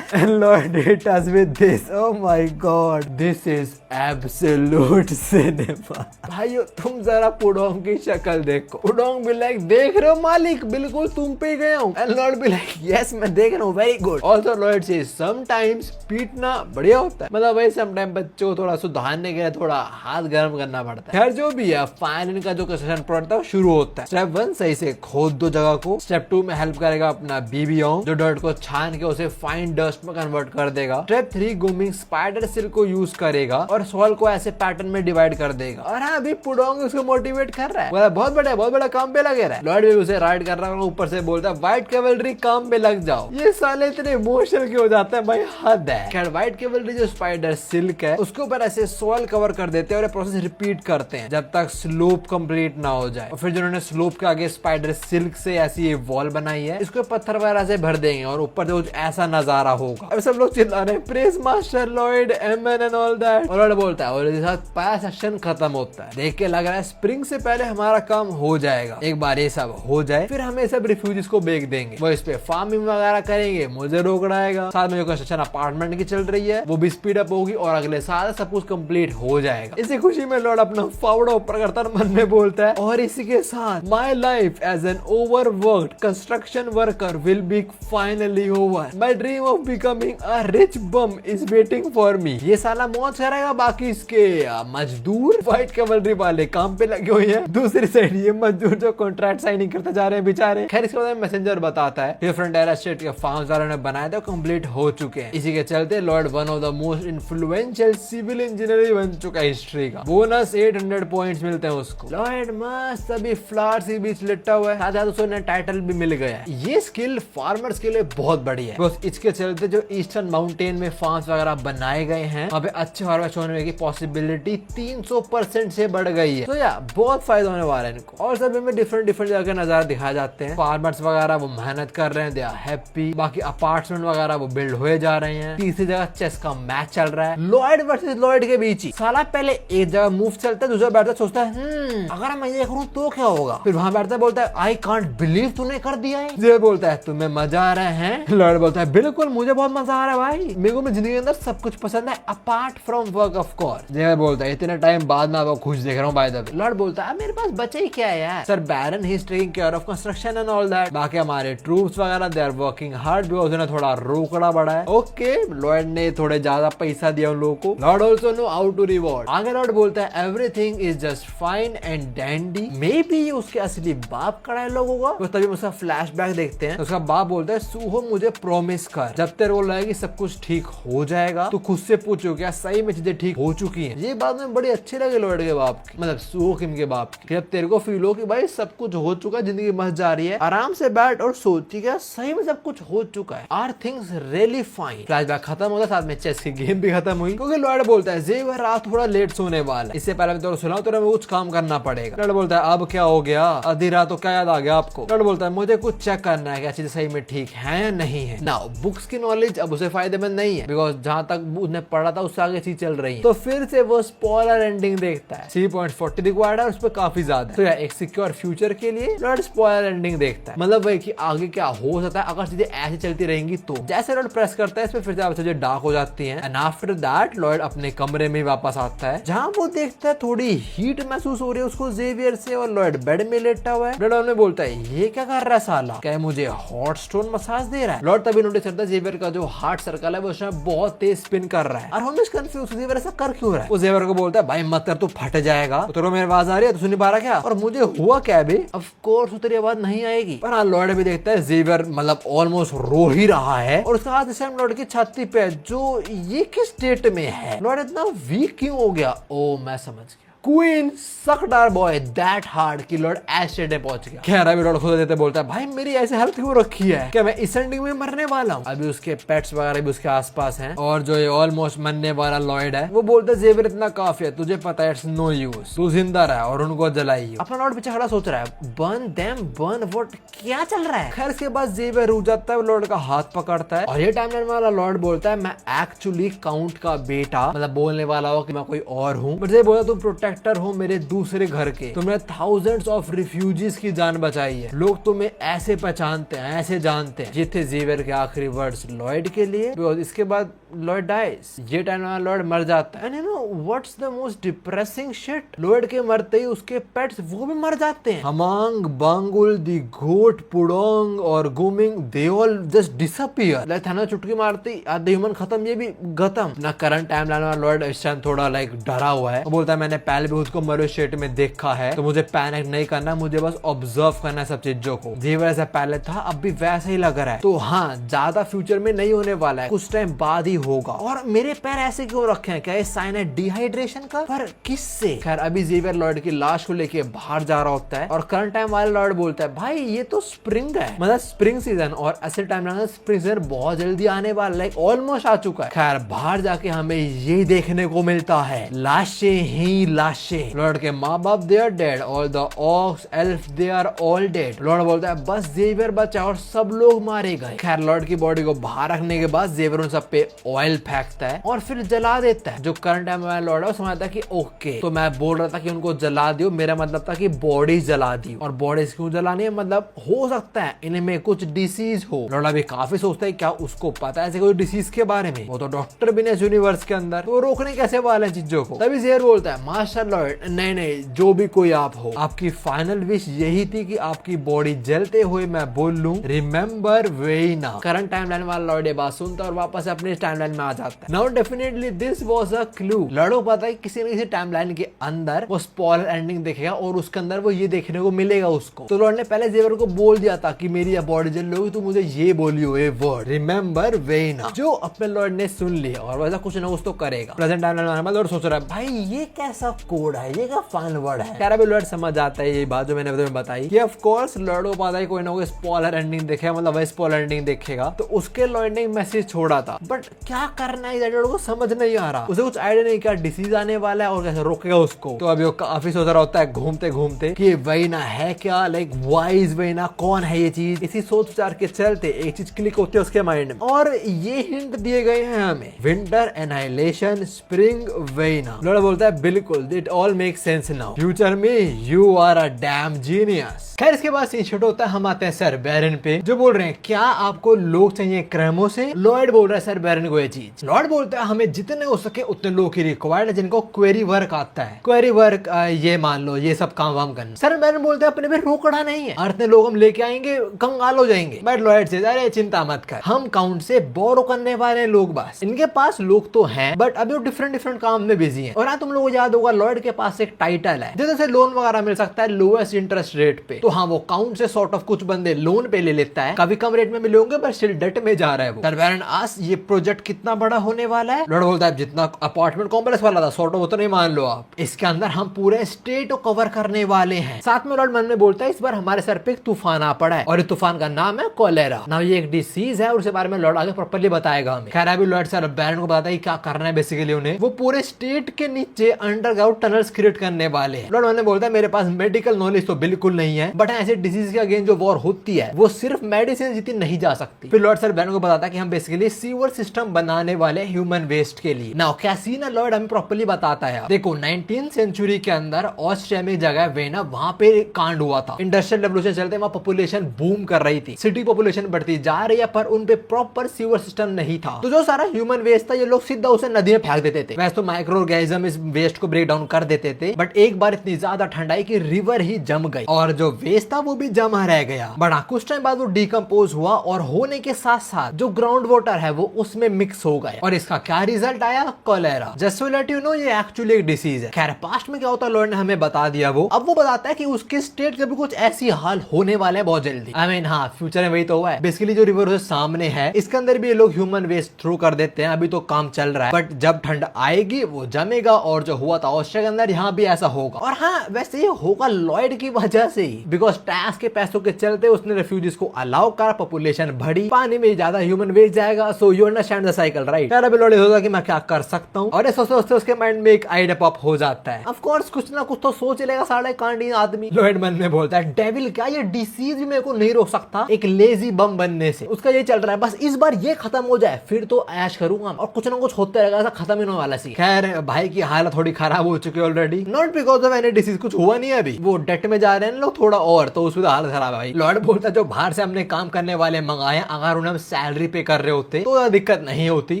And Lord hit us with this. Oh my God, this is absolute cinema. भाइयों तुम जरा पुडोंग की शक्ल देखो। पुडोंग भी लाइक देख रहे हो मालिक बिल्कुल तुम पे गया हूँ। And Lord भी लाइक yes मैं देख रहा हूँ very good. Also Lord says sometimes पीटना बढ़िया होता है, मतलब भाई समटाइम बच्चों को थोड़ा सुधारने के लिए थोड़ा हाथ गर्म करना पड़ता है। खैर जो भी है फाइन इनका जो कंस्ट्रक्शन प्रोजेक्ट था शुरू होता है। स्टेप 1 सही से खोद दो जगह को। स्टेप 2 में हेल्प करेगा अपना बीबी जो डर्ट को छान के उसे फाइन डस्ट बर्स्ट में कन्वर्ट कर देगा। स्टेप 3 गुमिंग स्पाइडर सिल्क को यूज करेगा और सॉल को ऐसे पैटर्न में डिवाइड कर देगा। और हाँ, अभी पुडोंग उसको मोटिवेट कर रहा है, बोला बहुत बड़ा काम पे लगे रहा है। लॉर्ड भी उसे राइड कर रहा है, ऊपर से बोलता है व्हाइट कैवलरी काम पे लग जाओ। ये साले इतने इमोशनल क्यों हो जाते हैं भाई, हद है। खैर व्हाइट कैवलरी जो स्पाइडर सिल्क है उसके ऊपर ऐसे सॉल कवर कर देते हैं और ये प्रोसेस रिपीट करते हैं जब तक स्लोप कंप्लीट ना हो जाए। और फिर जिन्होंने स्लोप के आगे स्पाइडर सिल्क से ऐसी ये वॉल बनाई है, इसको पत्थर वगैरह से भर देंगे और ऊपर से कुछ ऐसा नजारा होगा। अब सब लोग चिल्ला रहे हैं praise master Lloyd amen and all that. और लॉयड बोलता है और इसके साथ पहला सेशन खत्म होता है। देख के लग रहा है स्प्रिंग से पहले हमारा काम हो जाएगा। एक बार ये सब हो जाए फिर हमें सब रिफ्यूजीज को बेच देंगे, वो इस पे फार्मिंग वगैरह करेंगे, मुझे रोक रहेगा। साथ में जो कंस्ट्रक्शन अपार्टमेंट की चल रही है वो भी स्पीड अप होगी और अगले साल सब कुछ कंप्लीट हो जाएगा। इसी खुशी में लॉर्ड अपना फावड़ा ऊपर करता है, मन में बोलता है और इसी के साथ my life as an overworked construction worker will be finally over. My dream of becoming a rich bum is waiting for me. ये साला मौज करेगा, बाकी इसके मजदूर व्हाइट कैवलरी वाले काम पे लगे हुए हैं। दूसरी साइड ये मजदूर जो कॉन्ट्रैक्ट साइनिंग करते जा रहे हैं बेचारे। खैर इसके बाद मैसेंजर बताता है डिफरेंट एरा स्टेट के फार्म्स वालों ने बनाए थे कंप्लीट हो चुके हैं। इसी के चलते lord one of the most influential civil engineer बन चुका है हिस्ट्री का। बोनस 800 पॉइंट्स मिलते हैं उसको। लॉर्ड मस्त अभी फ्लावर्स के बीच लिटा हुआ है, साथ उसको टाइटल भी मिल गया है। ये स्किल फार्मर्स के लिए बहुत बढ़िया है। बस इसके चलते जो ईस्टर्न माउंटेन में फार्म्स वगैरह बनाए गए हैं वहाँ पे अच्छे हार्वेस्ट होने की पॉसिबिलिटी 300% से बढ़ गई है। तो यार बहुत फायदा होने वाला है इनको। और सभी में डिफरेंट जगह के नजारे दिखाए जाते हैं। फार्मर्स वगैरह वो मेहनत कर रहे हैं, दे आर हैप्पी। बाकी अपार्टमेंट वगैरह वो बिल्ड हुए जा रहे हैं। तीसरी जगह चेस का मैच चल रहा है लॉयड वर्सेस लॉयड के बीच ही। साला पहले एक जगह मूव चलता है, दूसरा बैठता सोचता है अगर मैं ये करूँ तो क्या होगा। फिर वहां बैठता बोलता है आई कांट बिलीव तूने कर दिया है। जे बोलता है तुम्हें मजा आ रहा है। लॉयड बोलता है बिल्कुल मुझे बहुत मजा आ रहा है भाई, मेरे को जिंदगी के अंदर सब कुछ पसंद है apart from work of course. जे बोलता है इतने टाइम बाद मैं आपको खुश देख रहा हूँ बाय द वे। लॉर्ड बोलता है मेरे पास बचा ही क्या है यार, sir Baron he is taking care of construction and all that. बाकी हमारे ट्रूप्स वगैरह they are working hard because उन्हें थोड़ा रोकड़ा पड़ा है। ओके लॉर्ड ने थोड़े ज्यादा पैसा दिया उन लोगों को। Lord also know how to reward. आगे लॉर्ड बोलता है everything is just fine and dandy. Maybe उसके असली बाप का डायलॉग होगा। तो तभी उसका फ्लैशबैक देखते हैं। उसका बाप बोलता है सूहो मुझे प्रॉमिस कर जब तेरे को लगेगी सब कुछ ठीक हो जाएगा तो खुद से पूछो क्या सही में चीजें ठीक हो चुकी हैं। ये बात में बड़ी अच्छी लगी लॉर्ड के बाप की, मतलब सूहो किम के बाप की। जब तेरे को फील हो कि भाई सब कुछ हो चुका है, जिंदगी मस्त जा रही है, आराम से बैठ और सोच कि क्या सही में सब कुछ हो चुका है। Are things really fine. Flashback खत्म होता साथ में चेस की गेम भी खत्म हुई क्योंकि लॉर्ड बोलता है जेवर रात थोड़ा लेट सोने वाला है, इससे पहले मैं तो सुनाऊं तो कुछ काम करना पड़ेगा। लॉर्ड बोलता है अब क्या हो गया, आधी रात तो क्या याद आ गया आपको। लॉर्ड बोलता है मुझे कुछ चेक करना है क्या चीजें सही में ठीक है या नहीं है। नाउ बुक्स की नॉलेज अब उसे फायदेमंद नहीं है बिकॉज जहां तक उसने पढ़ा था उससे आगे चीज चल रही है। तो फिर से वो स्पॉइलर एंडिंग देखता है। 3.40 रिक्वायर्ड है, उस पर काफी ज्यादा। तो यार एक सिक्योर फ्यूचर के लिए लॉर्ड स्पॉइलर एंडिंग देखता है, मतलब वही कि आगे क्या हो सकता है अगर चीजें ऐसे चलती रहेंगी तो। जैसे लॉर्ड प्रेस करता है इसमें फिर से चीजें डार्क हो जाती हैं एंड आफ्टर दैट लॉर्ड अपने कमरे में वापस आता है जहां वो देखता है थोड़ी हीट महसूस हो रही है उसको जेवियर से और लॉर्ड बेड में लेटा हुआ है। लॉर्ड में बोलता है ये क्या कर रहा है साला, क्या मुझे हॉट स्टोन मसाज दे रहा है। लॉर्ड तभी नोटिस करता है जेवियर का जो हार्ट सर्कल है वो उसमें बहुत तेज स्पिन कर रहा है और हम कंफ्यूज जेवियर ऐसा कर क्यों रहा है। वो जेवियर को बोलता है भाई मत कर, तू फट जाएगा। तो मेरी आवाज आ रही है तो सुन नहीं पा रहा क्या, और मुझे हुआ क्या बे। ऑफ कोर्स तेरी आवाज नहीं आएगी। पर हाँ लॉर्ड भी देखता है जेवियर मतलब ऑलमोस्ट रो ही रहा है और उसका हाथ इस टाइम लॉर्ड की छाती पे जो ये किस स्टेट में है, लॉर्ड इतना वीक क्यों हो गया। ओ मैं समझ गया, queen sucked our boy that hard कि लॉर्ड एस्टेट में पहुंच गया। खैर अभी लॉर्ड खुद देते बोलता है भाई मेरी ऐसे हालत क्यों रखी है, क्या मैं इस एंडिंग में मरने वाला हूँ। अभी उसके पेट्स वगैरह भी उसके आसपास हैं और जो ये ऑलमोस्ट मरने वाला लॉर्ड है वो बोलता है जेवियर इतना काफी है, तुझे पता है इट्स नो यूज, तू जिंदा रहा और उनको जलाइए। अपना लॉर्ड पीछे खड़ा सोच रहा है बर्न देम बर्न व्हाट, क्या चल रहा है। खैर इसके बाद जेवियर रुक जाता है, लॉर्ड का हाथ पकड़ता है और ये टाइमलाइन वाला लॉर्ड बोलता है मैं एक्चुअली काउंट का बेटा, मतलब बोलने वाला हो कि मैं कोई और हूँ, बट ये बोला तुम प्रोटेक्टर हो मेरे दूसरे घर के, तुमने थाउजेंड्स ऑफ रिफ्यूजीज की जान बचाई है, लोग तुम्हें ऐसे पहचानते हैं ऐसे जानते हैं। ये थे जेवियर के आखिरी वर्ड्स लॉर्ड के लिए। इसके बाद लॉर्ड डाइज, ये टाइम लॉर्ड मर जाता है। And you know what's the most depressing shit, Lord के मरते ही उसके पेट्स वो भी मर जाते हैं। हमांग, बांगुल, दी गोट, पुडोंग और गुमिंग they all just disappear. Like थाना चुटकी मारती आधे ह्यूमन खत्म, ये भी खत्म ना। करंट टाइमलाइन में लॉर्ड इस टाइम थोड़ा लाइक डरा हुआ है, वो बोलता है मैंने पहले पहले भी उसको मरे स्टेट में देखा है, तो मुझे पैनिक नहीं करना, मुझे बस ऑब्जर्व करना है सब चीजों को। जेवर से पहले था अब भी वैसा ही लग रहा है। तो हाँ, ज्यादा फ्यूचर में नहीं होने वाला है, कुछ टाइम बाद ही होगा। और मेरे पैर ऐसे क्यों रखे हैं? क्या ये साइन है डिहाइड्रेशन का? पर किससे? खैर अभी जेवियर लॉर्ड की लाश को लेके बाहर जा रहा होता है और करंट टाइम वाला लॉर्ड बोलता है भाई ये तो स्प्रिंग है, मतलब स्प्रिंग सीजन, और ऐसे टाइम लगा स्प्रिंग सीजन बहुत जल्दी आने वाला, लाइक ऑलमोस्ट आ चुका है। खैर बाहर जाके हमें ये देखने को मिलता है, लाशें ही लाशें। लॉर्ड के माँ बाप they are dead, all the ox elf they are all dead. Lord बोलता है बस जेवियर बचा और सब लोग मारे गए। खैर लॉर्ड की बॉडी को बाहर रखने के बाद जेवियर उन सब पे ऑयल फेंकता है और फिर जला देता है। जो करंट टाइम वाला लॉर्ड है वो समझता है कि ओके, तो मैं बोल रहा था कि उनको जला दियो, मेरा मतलब था कि बॉडी जला दी। और बॉडी क्यों जलानी है? मतलब हो सकता है इनमें कुछ डिसीज हो। लॉर्ड अभी काफी सोचता है क्या उसको पता है ऐसे कोई डिसीज के बारे में, वो तो डॉक्टर भी नहीं यूनिवर्स के अंदर, तो रोकने कैसे वाले चीजों को। तभी जेवियर बोलता है मास्टर लॉर्ड नहीं नहीं, जो भी कोई आप हो, आपकी फाइनल विश यही थी कि आपकी बॉडी जलते हुए मैं बोल लूं रिमेम्बर वेइना। करंट टाइमलाइन वाला लॉर्ड ये बात सुनता है और वापस अपने टाइमलाइन में आ जाता है। Now definitely this was a clue. Lord को पता है किसी न किसी टाइमलाइन के अंदर वो स्पॉइलर एंडिंग देखेगा और उसके अंदर वो ये देखने को मिलेगा उसको। तो लॉर्ड ने पहले जेवियर को बोल दिया था कि मेरी बॉडी जल रही होगी तो मुझे ये बोलियो ये वर्ड रिमेम्बर वेइना, जो अपने लॉर्ड ने सुन लिया और वैसा कुछ ना कुछ तो करेगा। प्रेजेंट टाइमलाइन में लॉर्ड सोच रहा है भाई ये कैसा कोड है, ये क्या फाइनल वर्ड है। खैर अभी लॉर्ड समझ आता है ये बात जो मैंने बताई कि ऑफ कोर्स लॉर्ड को पता है कोई ना कोई स्पॉइलर एंडिंग देखेगा, मतलब वही स्पॉइलर एंडिंग देखेगा, तो उसके लॉर्ड ने मैसेज छोड़ा था। बट क्या करना है लॉर्ड को समझ नहीं आ रहा, उसे कुछ आइडिया नहीं क्या डिसीज आने वाला है और कैसे रोकेगा उसको। तो अभी वो काफी सोच रहा होता है घूमते घूमते कि वेइना है क्या, लाइक वाइज वेइना कौन है ये चीज। इसी सोच विचार के चलते एक चीज क्लिक होती है उसके माइंड में और ये हिंट दिए गए हैं हमें, विंटर एनाइलेशन स्प्रिंग वेइना। लॉर्ड बोलता है बिल्कुल, it all make sense now, future में you are a damn genius. खैर इसके बाद सीन शुरू होता है, हम आते हैं सर बैरन पे जो बोल रहे हैं क्या आपको लोग चाहिए क्रैमो से। लॉर्ड बोल रहा है सर बैरन को ये चीज। लॉर्ड बोलता है हमें जितने हो सके उतने लोग ही रिक्वायर्ड है जिनको क्वेरी वर्क आता है। क्वेरी वर्क ये मान लो ये सब काम वाम करना। सर बैरन बोलते हैं अपने पे रोकड़ा नहीं है, अर्थ लोग हम लेके आएंगे कंगाल हो जाएंगे। बट लॉर्ड से अरे चिंता मत कर, हम काउंट से बोरो करने वाले लोग, बस इनके पास लोग तो हैं बट अभी वो डिफरेंट डिफरेंट काम में बिजी है। और हाँ तुम लोगों को याद होगा लॉर्ड के पास एक टाइटल है जैसे लोन वगैरह मिल सकता है लोएस्ट इंटरेस्ट रेट पे। तो हाँ वो काउंट से सॉर्ट ऑफ कुछ बंदे लोन पे ले लेता है, कभी कम रेट में मिले होंगे पर स्टिल डेट में जा रहा है वो। सर बैरन आस्क ये प्रोजेक्ट कितना बड़ा होने वाला है। लॉर्ड बोलता है जितना अपार्टमेंट कॉम्प्लेक्स वाला था सॉर्ट ऑफ उतना ही मान लो आप, इसके अंदर हम पूरे स्टेट को कवर करने वाले हैं। साथ में लॉर्ड मन में बोलता है इस बार हमारे सर पे एक तूफान आ पड़ा है और इस तूफान का नाम है कोलेरा। ना ये एक डिसीज है और उसके बारे में लॉर्ड आगे प्रॉपर्ली बताएगा हमें। खैर अभी लॉर्ड सर बैरन को बताता है क्या करना है बेसिकली उन्हें, वो पूरे स्टेट के नीचे अंडरग्राउंड टनल्स क्रिएट करने वाले हैं। लॉर्ड मन बोलता है मेरे पास मेडिकल नॉलेज तो बिल्कुल नहीं है बट ऐसे डिसीज के अगेंस्ट जो वॉर होती है वो सिर्फ मेडिसिन जीती नहीं जा सकती। फिर लॉर्ड सर बैरन को बताता है कि हम बेसिकली सीवर सिस्टम बनाने वाले ह्यूमन वेस्ट के लिए। नाउ क्या सीन है लॉर्ड हमें प्रॉपर्ली बताता है। देखो 19th सेंचुरी के अंदर ऑस्ट्रिया में जगह वेना, वहां पे कांड हुआ था, इंडस्ट्रियल रेवोल्यूशन चलते वहां पॉपुलेशन बूम कर रही थी, सिटी पॉपुलेशन बढ़ती जा रही है पर उन पे प्रॉपर सीवर सिस्टम नहीं था। तो जो सारा ह्यूमन वेस्ट था ये लोग सीधा उसे नदी में फेंक देते थे। वैसे तो माइक्रो ऑर्गेनिज्म इस वेस्ट को ब्रेक डाउन कर देते थे बट एक बार इतनी ज्यादा ठंड आई कि रिवर ही जम गई और जो वेस्ट था वो भी जमा रह गया। बट कुछ टाइम बाद वो डिकम्पोज हुआ और होने के साथ साथ जो ग्राउंड वाटर है वो उसमें मिक्स हो गया और इसका क्या रिजल्ट आया, cholera. Just to let you know ये एक्चुअली एक डिसीज है। खैर पास्ट में क्या होता है लॉर्ड ने हमें बता दिया वो। अब वो बताता है कि उसके स्टेट के भी कुछ ऐसी हाल होने वाले हैं बहुत जल्दी। आई मीन हाँ फ्यूचर में वही तो हुआ है। बेसिकली जो रिवर सामने है इसके अंदर भी ये लोग ह्यूमन वेस्ट थ्रो कर देते हैं, अभी तो काम चल रहा है बट जब ठंड आएगी वो जमेगा और जो हुआ था ऑस्ट्रिया के अंदर यहाँ भी ऐसा होगा। और हाँ वैसे ये होगा लॉर्ड की वजह से ही, बिकॉज टैक्स के पैसों के चलते उसने रेफ्यूजीज को अलाउ कर, पॉपुलेशन बढ़ी, पानी में ज्यादा ह्यूमन वेस्ट जाएगा। So you understand the cycle right. अभी लॉर्ड होगा कि मैं क्या कर सकता हूँ और सोचते उसके माइंड में एक आइडिया पॉप हो जाता है। ऑफ कोर्स कुछ ना कुछ तो सोच लेगा साढ़े कांडी आदमी। लॉर्ड मन में बोलता है डेविल क्या ये डिसीज भी मेरे को नहीं रोक सकता एक लेजी बम बनने से। उसका ये चल रहा है बस इस बार ये खत्म हो जाए फिर तो ऐश करूंगा और कुछ ना कुछ होते रहेगा, ऐसा खत्म ही होने वाला सी। खैर भाई की हालत थोड़ी खराब हो चुकी है already, not because of any disease, कुछ हुआ नहीं है अभी, वो डेट में जा रहे हैं लोग थोड़ा और, तो उसमें हालत खराब है भाई। लॉर्ड बोलता है जो बाहर से हमने काम करने वाले मंगाए अगर उन्हें हम सैलरी पे कर रहे होते तो दिक्कत नहीं होती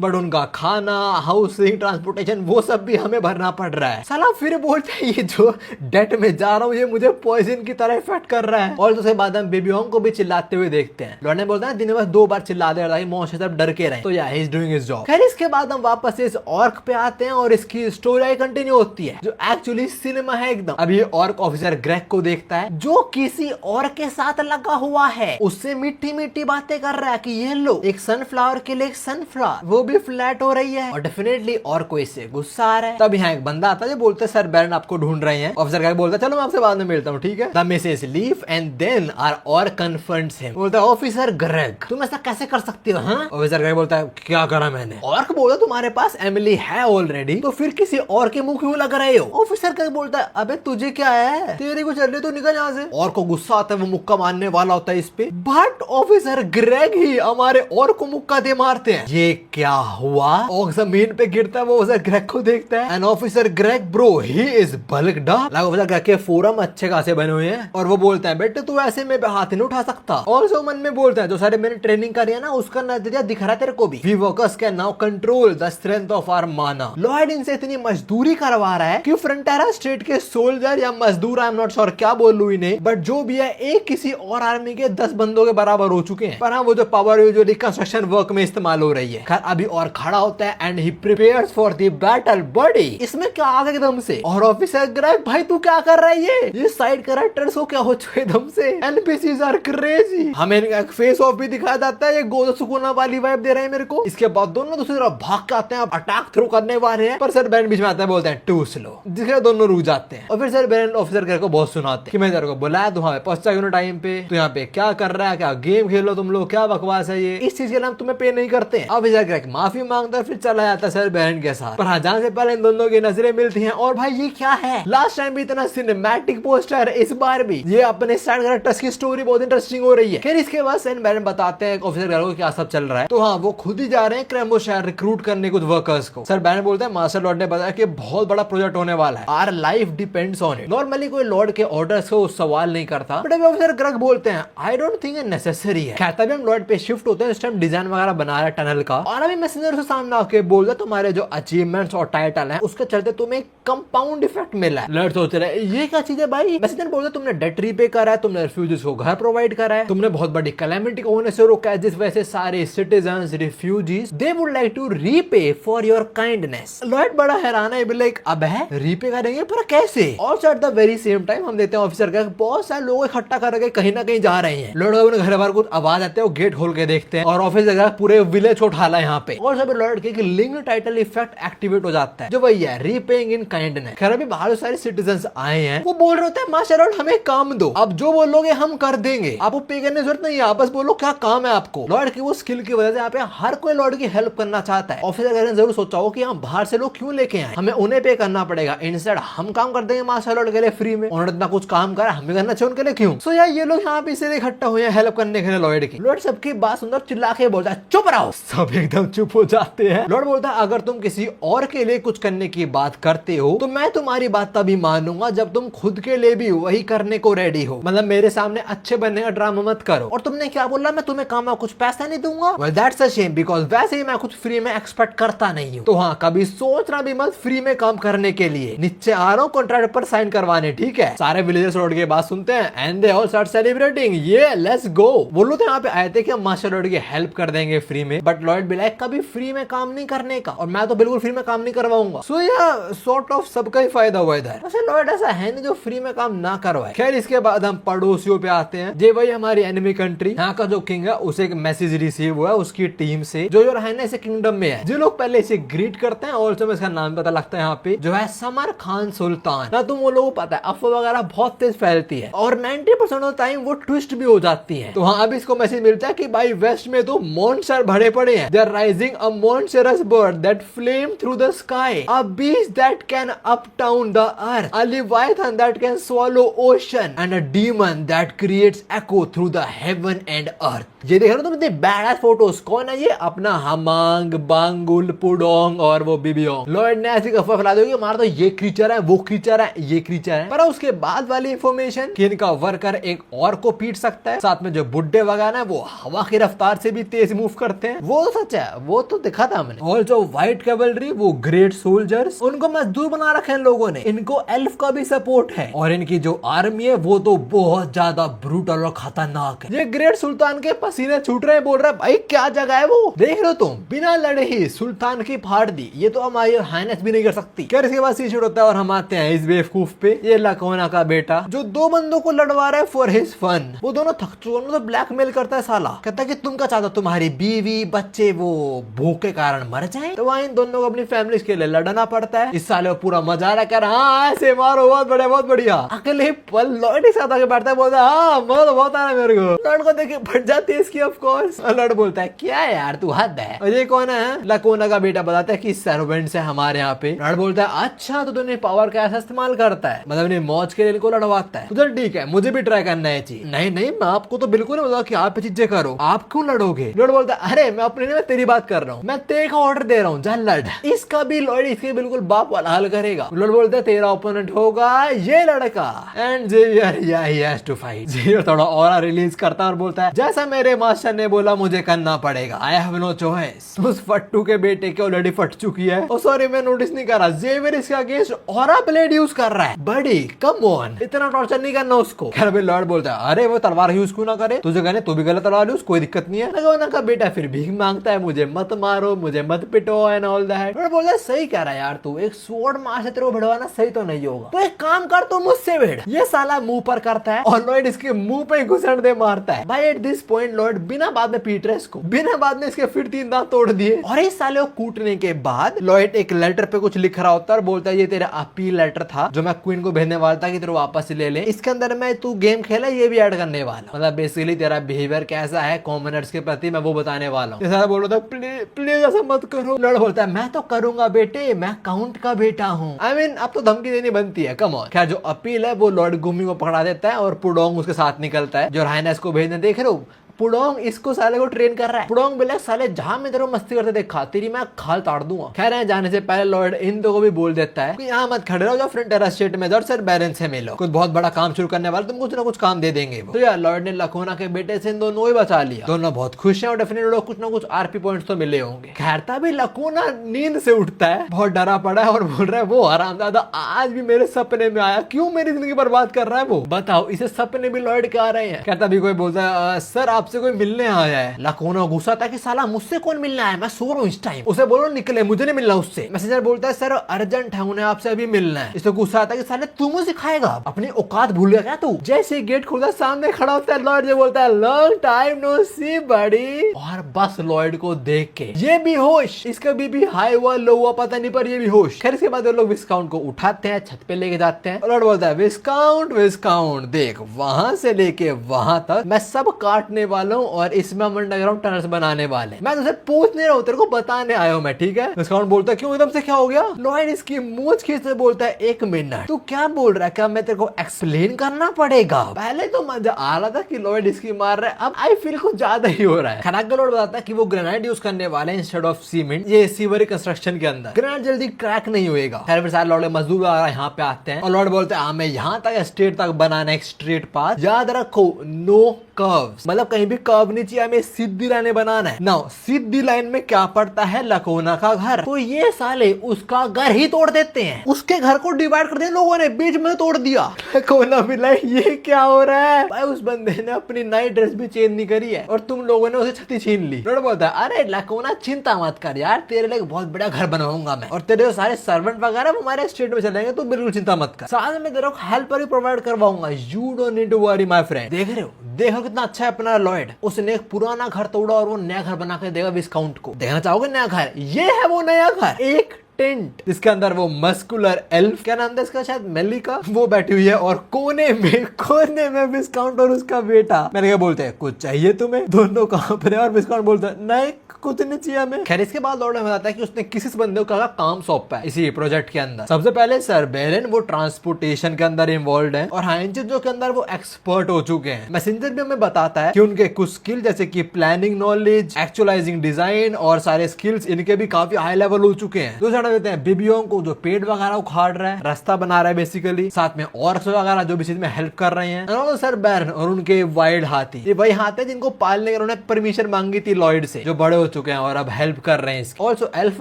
बट उनका खाना, हाउसिंग, ट्रांसपोर्टेशन वो सब भी हमें भरना पड़ रहा है। साला फिर बोलते हैं ये जो डेट में जा रहा हूँ ये मुझे पॉइजन की तरह इफेक्ट कर रहा है। और दूसरे बाद हम बेबी होंग को भी चिल्लाते हुए देखते हैं। लॉर्ड ने बोलता है दिन में 2 बार चिल्ला दे रहा है मौत से सब डर के रहे, तो या he is doing his job. खैर इसके बाद हम वापस इस ऑर्क पे आते हैं और इसकी स्टोरी कंटिन्यू होती है जो एक्चुअली सिनेमा है एकदम। अब ये ऑर्क ऑफिसर ग्रेग को देखता है जो किसी और के साथ लगा हुआ है, उससे मीठी मीठी बातें कर रहा है कि ये लो एक सनफ्लावर के लिए एक सनफ्लावर, वो भी फ्लैट हो रही है, और डेफिनेटली ऑर्क को इससे गुस्सा आ रहा है। तब यहाँ एक बंदा आता है जो बोलता है सर बैरन आपको ढूंढ रहे हैं। ऑफिसर ग्रेग बोलता है चलो मैं आपसे बाद में मिलता हूँ, ठीक है। The missus leave and then our orc confronts him. बोलता है ऑफिसर ग्रेग तुम ऐसा कैसे कर सकते हो? हाँ ऑफिसर ग्रेग बोलता है क्या करा मैंने? ऑर्क बोलता तुम्हारे पास एमिली है ऑलरेडी, तो फिर किसी और के मुंह क्यों लग रहे हो? ऑफिसर ग्रेग बोलता है अबे तुझे क्या है, तेरे को चल रही तो निकल यहाँ से। ऑर्क को गुस्सा आता है, वो मुक्का मारने वाला होता है इस पे, बट ऑफिसर ग्रेग ही हमारे ऑर्क को मुक्का दे मारते हैं। ये क्या हुआ? ऑर्क जमीन पे गिरता है, वो ऑफिसर ग्रेग को देखता है and officer Greg bro he is bulked up. Officer Greg के फोरम अच्छे खासे बने हुए हैं और वो बोलता है बेटे तू ऐसे में हाथ नहीं उठा सकता। ऑल्सो मन में बोलता है जो सारे मैंने ट्रेनिंग करी है ना उसका नतीजा दिख रहा है तेरे को भी। We workers can now control the strength of our mana. Lloyd इनसे इतनी मजदूरी करवा रहा है कि फ्रंटेरा स्टेट के सोल्जर या मजदूर, आई एम नॉट श्योर क्या बोल लू इन्हें, बट जो भी है एक किसी और आर्मी के 10 बंदों के बराबर हो चुके हैं। पर हाँ वो जो पावर जो रिकंस्ट्रक्शन वर्क में इस्तेमाल हो रही है। खैर अभी और खड़ा होता है and he prepares for the battle body. इसमें क्या आ गया एकदम से, और ऑफिसर ग्रेग भाई तू क्या कर रहा है? ये साइड कैरेक्टर्स को क्या हो चुके एकदम से, एनपीसीज आर क्रेजी। हमें एक फेस ऑफ भी दिखाया जाता है, ये गोदो सुकूना वाली वाइब दे रहे हैं मेरे को। इसके बाद दोनों दूसरी तरफ भाग के आते हैं, अब अटैक थ्रो करने वाले हैं, पर सर बैरन बीच में आता है, बोलते हैं टू स्लो, जिसके दोनों रुक जाते हैं। और फिर सर बैरन ऑफिसर ग्रेग को बहुत सुनाते हैं कि मैं तेरे को बुलाया तू वहां पहुंचा क्यों टाइम पे, तो यहाँ पे क्या कर रहा है, क्या गेम खेलो तुम लोग, क्या बकवास है ये, इस चीज के नाम तुम्हें पे नहीं करते। ऑफिसर ग्रेग माफी मांगता है, फिर चला जाता है सर बैरन के साथ। पर हाँ जाने से पहले इन दोनों की नजरें मिलती हैं, और भाई ये क्या है, लास्ट टाइम भी इतना सिनेमैटिक पोस्टर, इस बार भी ये अपने साइड कैरेक्टर्स की स्टोरी बहुत इंटरेस्टिंग हो रही है। फिर इसके बाद सर बैरन बताते हैं ऑफिसर ग्रेग को क्या सब चल रहा है। तो हाँ वो खुद ही जा रहे हैं क्रेम्बो शहर रिक्रूट करने कुछ वर्कर्स को। सर बैरन बोलते हैं मास्टर लॉर्ड ने बताया कि बहुत बड़ा प्रोजेक्ट होने वाला है, our life depends on it. Normally कोई लॉर्ड के ऑर्डर्स को सवाल नहीं करता, बट अभी ऑफिसर ग्रेग बोलते हैं I don't think it necessary है। कहता भी हम लॉर्ड पे शिफ्ट होते हैं, इस टाइम डिजाइन वगैरह बना रहा है टनल का, और अभी मैसेंजर के सामने आके बोल रहा तुम्हारे जो अचीवमेंट्स और टाइटल है उसके चलते तुम्हें कंपाउंड इफेक्ट मिला है। लॉर्ड सोच रहे ये क्या चीज है भाई? मैसेंजर बोलता तुमने डेट रीपे करा है, तुमने रिफ्यूजीज को घर प्रोवाइड करा है, तुमने बहुत बड़ी कैलेमिटी को होने से रोका है, जिस वजह से सारे citizens refugees they would like to repay for your kindness. Lord बड़ा हैरान है, लाइक अब है रीपे करेंगे पर कैसे? Also at the very same time हम देखते हैं ऑफिसर का बहुत सारे लोग इकट्ठा करके कहीं ना कहीं जा रहे हैं। लॉर्ड घर बार कुछ आवाज आते हैं, वो गेट खोल के देखते हैं और ऑफिसर का पूरे विलेज को उठा ला यहाँ पे। और सब लॉर्ड के लिंक टाइटल इफेक्ट एक्टिवेट हो जाता है, जो वही है रीपेइंग इन काइंडनेस। खैर अभी बाहर सारे सिटीजंस आए हैं, वो बोल रहे होते हैं मास्टर लॉर्ड हमें काम दो, अब जो बोलोगे हम कर देंगे, आपको पे करने की जरूरत नहीं है, बस बोलो क्या काम है आपको। लॉर्ड की वो स्किल की वजह से यहाँ पे हर कोई लॉर्ड की हेल्प करना चाहता है। ऑफिसर ने जरूर सोचा हो कि हम बाहर से लोग क्यों लेके आए, हमें उन्हें पे करना पड़ेगा, इंस्टेड हम काम कर देंगे मास्टर लॉर्ड के लिए फ्री में। उन्होंने इतना कुछ काम करा, हमें करना चाहिए उनके लिए क्यों? सो यार ये लोग यहाँ पे इसीलिए इकट्ठा हुए हैं हेल्प करने के लिए लॉर्ड की। लॉर्ड सबकी बात सुंदर चिल्ला के बोलता है चुप रहो, सब एकदम चुप हो जाते हैं। लॉर्ड बोलता है अगर तुम किसी और के लिए कुछ करने की बात करते हो तो मैं तुम्हारी बात तभी मानूंगा जब तुम खुद के लिए भी वही करने को रेडी हो, मतलब मेरे सामने अच्छे बनने का ड्रामा मत करो। और तुमने क्या बोला मैं तुम्हें काम कुछ पैसा नहीं दूंगा? well, that's a shame, because वैसे ही मैं कुछ फ्री में एक्सपेक्ट करता नहीं हूँ। तो हाँ कभी सोचना भी मत फ्री में काम करने के लिए, नीचे आ रहा हूँ कॉन्ट्रैक्ट पर साइन करवाने, ठीक है? सारे विलेजर्स लॉर्ड की बात सुनते हैं and they all start celebrating, ये लेट्स गो। वो लोग यहाँ पे आए थे कि हम मास्टर लॉर्ड की हेल्प कर देंगे फ्री में, बट लॉर्ड भी लाइक कभी फ्री में काम नहीं करने का, और मैं तो बिल्कुल फ्री में काम नहीं करवाऊंगा। सो या सॉर्ट ऑफ सबका ही फायदा हुआ इधर। वैसे लॉर्ड ऐसा है नहीं जो फ्री में काम ना करवाए। खैर इसके बाद हम पड़ोसियों पे आते हैं, जे वही हमारी एनिमी कंट्री, यहाँ का जो किंग है उसे एक मैसेज रिसीव हुआ है उसकी टीम से, जो योर हाइनेस किंगडम में है। जो लोग पहले इसे ग्रीट करते हैं, और इसका नाम पता लगता है यहाँ पे, जो है समर खान सुल्तान। ना तुम वो लोगों को पता है अफवाह वगैरह बहुत तेज फैलती है, और 90% ऑफ टाइम वो ट्विस्ट भी हो जाती है। तो हाँ अब इसको मैसेज मिलता है कि भाई वेस्ट में तो मॉन्स्टर भरे पड़े हैं, they are rising a monstrous bird that flame through the sky, a beast that can up down the earth, a leviathan that can swallow ocean and a demon that creates echo through the heaven and earth। ये देख रहे हो तुम इतने bad photos, कौन है ये? अपना हमांग, बांगुल, पुडोंग और वो बिबियोंग। लॉर्ड ने ऐसी अफवाह फैला दी कि हमारा तो ये क्रीचर है, वो क्रीचर है, ये क्रीचर है। पर उसके बाद वाली इंफॉर्मेशन कि इनका वर्कर एक और को पीट सकता है, साथ में जो बुड्ढे वगैरह है वो हवा की रफ्तार से भी तेज मूव करते हैं, वो सच है, वो तो दिखा था हमने। और जो व्हाइट कैवलरी, वो ग्रेट सोल्जर्स, उनको मजदूर बना रखे हैं लोगों ने, इनको एल्फ का भी सपोर्ट है, और इनकी जो आर्मी है वो तो बहुत ज्यादा ब्रूटल और खतरनाक है। ये ग्रेट सुल्तान के पसीने छूट रहे हैं, बोल रहा है भाई क्या जगह है वो, देख रहे हो तुम, बिना लड़े ही सुल्तान की फाड़ दी, ये तो हमारी हाइनेस भी नहीं कर सकती। क्या इसके बाद सीन शुरू होता है और हम आते हैं इस बेवकूफ पे, ये लकोना का बेटा जो दो बंदों को लड़वा रहा है फॉर हिज फन। वो दोनों थक चुके हैं, तो ब्लैकमेल करता है साला, कहता है कि तुम क्या चाहते हो, तुम्हारी बीवी बच्चे वो भूख के कारण मर जाएं। तो वहाँ इन दोनों को अपनी फैमिली के लिए लड़ना पड़ता है। इस साले को पूरा मजा आ रहा है, कह रहा हाँ ऐसे मारो, बहुत बढ़िया बहुत बढ़िया। अकेले पल लॉर्ड के साथ आके बैठता है, बोलता है हाँ मजा तो बहुत आ रहा है मेरे को। लॉर्ड को देख के फट जाती है इसकी ऑफ कोर्स। लॉर्ड बोलता है क्या यार तू हद है। और ये कौन है, लकोना का बेटा बताता है कि सर्वेंट्स है हमारे यहाँ पे। लॉर्ड बोलता है अच्छा तो तूने पावर का ऐसा इस्तेमाल करता है, मतलब अपनी मौज के लिए इनको लड़वाता है। तो चल ठीक है मुझे भी ट्राई करना है चीज। नहीं नहीं मैं आपको तो बिल्कुल नहीं बोला कि आप चीजें करो, आप क्यों लड़ोगे। लॉर्ड बोलता है अरे मैं अपने में तेरी बात कर रहा हूँ, मैं तेरे का ऑर्डर दे रहा हूँ, जा लड़। इसका भी लॉर्ड इसके बिल्कुल बाप वाला हल करेगा। लॉर्ड बोलता है तेरा ओपोनेंट होगा ये लड़का। And Xavier yeah he has to fight. Xavier थोड़ा ऑरा रिलीज करता है और बोलता है जैसा मेरे मास्टर ने बोला मुझे करना पड़ेगा, आई हैव नो चॉइस। उस फट्टू के बेटे की ऑलरेडी फट चुकी है। ओ सॉरी मैं नोटिस नहीं कर रहा, जेवियर इसके अगेंस्ट ऑरा ब्लेड यूज कर रहा है। बड़ी कम ऑन, इतना टॉर्चर नहीं करना उसको। खैर भाई लॉर्ड बोलता है अरे वो तलवार यूज क्यों ना करे, तुझे कहने तू भी गलत तलवार यूज, कोई दिक्कत नहीं है। लकोना का बेटा फिर भीख मांगता है, मुझे मत मारो मुझे मत पिटो एंड ऑल दैट। लॉर्ड बोलता है सही कह रहा है यार तू, एक स्वॉर्ड मार से तेरे को भिड़वाना सही तो नहीं होगा, तो एक काम कर तू मुझसे भिड़। ये साला मुंह पर करता है और लॉर्ड इसके मुंह पे घुसड़ दे मारता है। भाई एट दिस पॉइंट लॉर्ड बिना बाद में पीट रहा है इसको, बिना बाद में इसके फिर 3 दांत तोड़ दिए। और इस साले को कूटने के बाद लॉर्ड एक लेटर पे कुछ लिख रहा होता है और बोलता है ये तेरा अपील लेटर था जो मैं क्वीन को भेजने वाला था कि तेरे वापस ले ले। इसके अंदर मैं तू गेम खेला ये भी ऐड करने वाला, मतलब बेसिकली तेरा बिहेवियर कैसा है कॉमनर्स के प्रति मैं वो बताने वाला हूँ। सारा बोल रहा था प्लीज ऐसा मत करो। लॉर्ड बोलता है मैं तो करूंगा बेटे, मैं काउंट का बेटा हूँ। आई मीन अब तो धमकी देनी बनती है, कम ऑन। खैर जो अपील है वो लॉर्ड गुमी को पकड़ा देता है और पुडोंग उसके साथ निकलता है जो राइनस को भेजने। देख रहे हो पुडोंग इसको साले को ट्रेन कर रहा है। पुडोंग बोले साले जहां मैं तेरे को मस्ती करते देखा तेरी मैं खाल ताड़ दूंगा। खैर है जाने से पहले लॉर्ड इन दो को भी बोल देता है कि यहाँ मत खड़े रहो, जो फ्रंटियर स्टेट में जाओ सर बैरन से मिलो, कुछ बहुत बड़ा काम शुरू करने वाले, तुम कुछ ना कुछ काम दे देंगे। तो यार लॉर्ड ने लकोना के बेटे से इन दोनों ही बचा लिया। दोनों बहुत खुश हैं और डेफिनेटली कुछ ना कुछ आरपी पॉइंट्स तो मिले होंगे। खैर तभी लकोना नींद से उठता है, बहुत डरा पड़ा है और बोल रहा है वो हरामजादा आज भी मेरे सपने में आया, क्यों मेरी जिंदगी बर्बाद कर रहा है वो, बताओ इसे सपने भी लॉर्ड के आ रहे हैं। कहता भी कोई बोलता है सर आपसे कोई मिलने आया है। लकोना गुस्सा था कि साला मुझसे कौन मिलना है, मैं सो रहा हूँ इस टाइम, उसे बोलो निकले मुझे नहीं मिलना उससे। मैसेंजर बोलता है सर अर्जेंट है उन्हें आपसे अभी मिलना है। इसे गुस्सा आता है कि साले तू मुझे सिखाएगा, अपनी औकात भूल गया क्या तू। जैसे गेट खुलता सामने खड़ा होता है लॉर्ड, जो बोलता है लॉन्ग टाइम नो सी बड़ी। और बस लॉर्ड को देख के ये भी होश, इसका भी हाई हुआ लो हुआ पता नहीं पर ये भी होश। खैर इसके बाद लोग विस्काउंट को उठाते हैं, छत पे लेके जाते हैं। लॉर्ड बोलता है विस्काउंट विस्काउंट देख वहां से लेके वहां तक मैं सब काटने वाला हूँ और इसमें हम अंडरग्राउंड टनल्स बनाने वाले। मैं तुझे पूछ नहीं रहा हूँ, तेरे को बताने आया हूँ मैं, ठीक है। विस्काउंट बोलता है क्यों एकदम से क्या हो गया। लॉर्ड इसकी मूंछ खींचते बोलता है 1 मिनट तू क्या बोल रहा है, क्या मैं तेरे को एक्सप्लेन करना पड़ेगा। पहले तो मजा आ रहा था कि लॉर्ड इसकी मार रहा है, अब आई फील कुछ ज्यादा ही हो रहा है। खराक लॉर्ड बताता है कि वो ग्रेनाइड यूज करने वाले हैं इंस्टेड ऑफ सीमेंट, ये सीवरी कंस्ट्रक्शन के अंदर ग्रेनाइड जल्दी क्रैक नहीं होएगा। फिर सारे लॉर्ड मजदूर यहाँ पे आते हैं और लॉर्ड बोलते हैं मैं यहाँ तक स्ट्रेट तक बनाना है, स्ट्रेट पाथ, याद रखो नो कर्व्स, मतलब कहीं भी कर्व नहीं चाहिए, हमें सीधी लाइन बनाना है। नाउ सीधी लाइन में क्या पड़ता है लकोना का घर, तो ये साले उसका घर ही तोड़ देते हैं, उसके घर को डिवाइड कर दिया लोगों ने, बीच में तोड़ दिया। लकोना भी लाइक ये क्या हो रहा है भाई, उस बंदे ने अपनी नई ड्रेस भी चेंज नहीं करी है और तुम लोगों ने उसे छती छीन ली। लॉर्ड बोलता है अरे लकोना चिंता मत कर यार, तेरे लिए बहुत बड़ा घर बनवाऊंगा मैं और तेरे सारे सर्वेंट वगैरह हमारे स्टेट में चलेंगे, तो बिल्कुल चिंता मत कर, साथ में तेरे को हेल्पर भी प्रोवाइड करवाऊंगा, you don't need to worry my friend. देख रहे हो देखो कितना अच्छा है अपना लॉर्ड, उसने एक पुराना घर तोड़ा और वो नया घर बना के देगा विस्काउंट को। देखना चाहोगे नया घर, ये है वो नया घर, एक टेंट जिसके अंदर वो मस्कुलर एल्फ, क्या नाम था इसका, शायद मेलिका, वो बैठी हुई है और कोने में विस्काउंट और उसका बेटा। मैंने क्या बोलते हैं कुछ चाहिए तुम्हें, दोनों कहां पर है और विस्काउंट बोलता है नहीं कुछ नहीं चाहिए हमें। खैर इसके बाद लॉर्ड हमें बताता है कि उसने किसी बंदे को काम सौंपा है इसी प्रोजेक्ट के अंदर। सबसे पहले सर बेरन वो ट्रांसपोर्टेशन के अंदर इन्वॉल्व है और हाँ इन चीजों के अंदर वो एक्सपर्ट हो चुके हैं। मैसेंजर भी हमें बताता है कि उनके कुछ स्किल जैसे कि प्लानिंग नॉलेज, एक्चुअलाइजिंग डिजाइन और सारे स्किल्स इनके भी काफी हाई लेवल हो चुके हैं। दूसरा देते हैं बिबियों को जो पेड़ वगैरह उखाड़ रहा है, रास्ता बना रहा है बेसिकली, साथ में ऑर्क्स वगैरह जो भी चीज में हेल्प कर रहे हैं। सर बैरन और उनके वाइल्ड हाथी, ये वही हाथी है जिनको पालने के उन्होंने परमिशन मांगी थी लॉर्ड से, जो बड़े हो चुके हैं और अब हेल्प कर रहे हैं। ऑल्सो एल्फ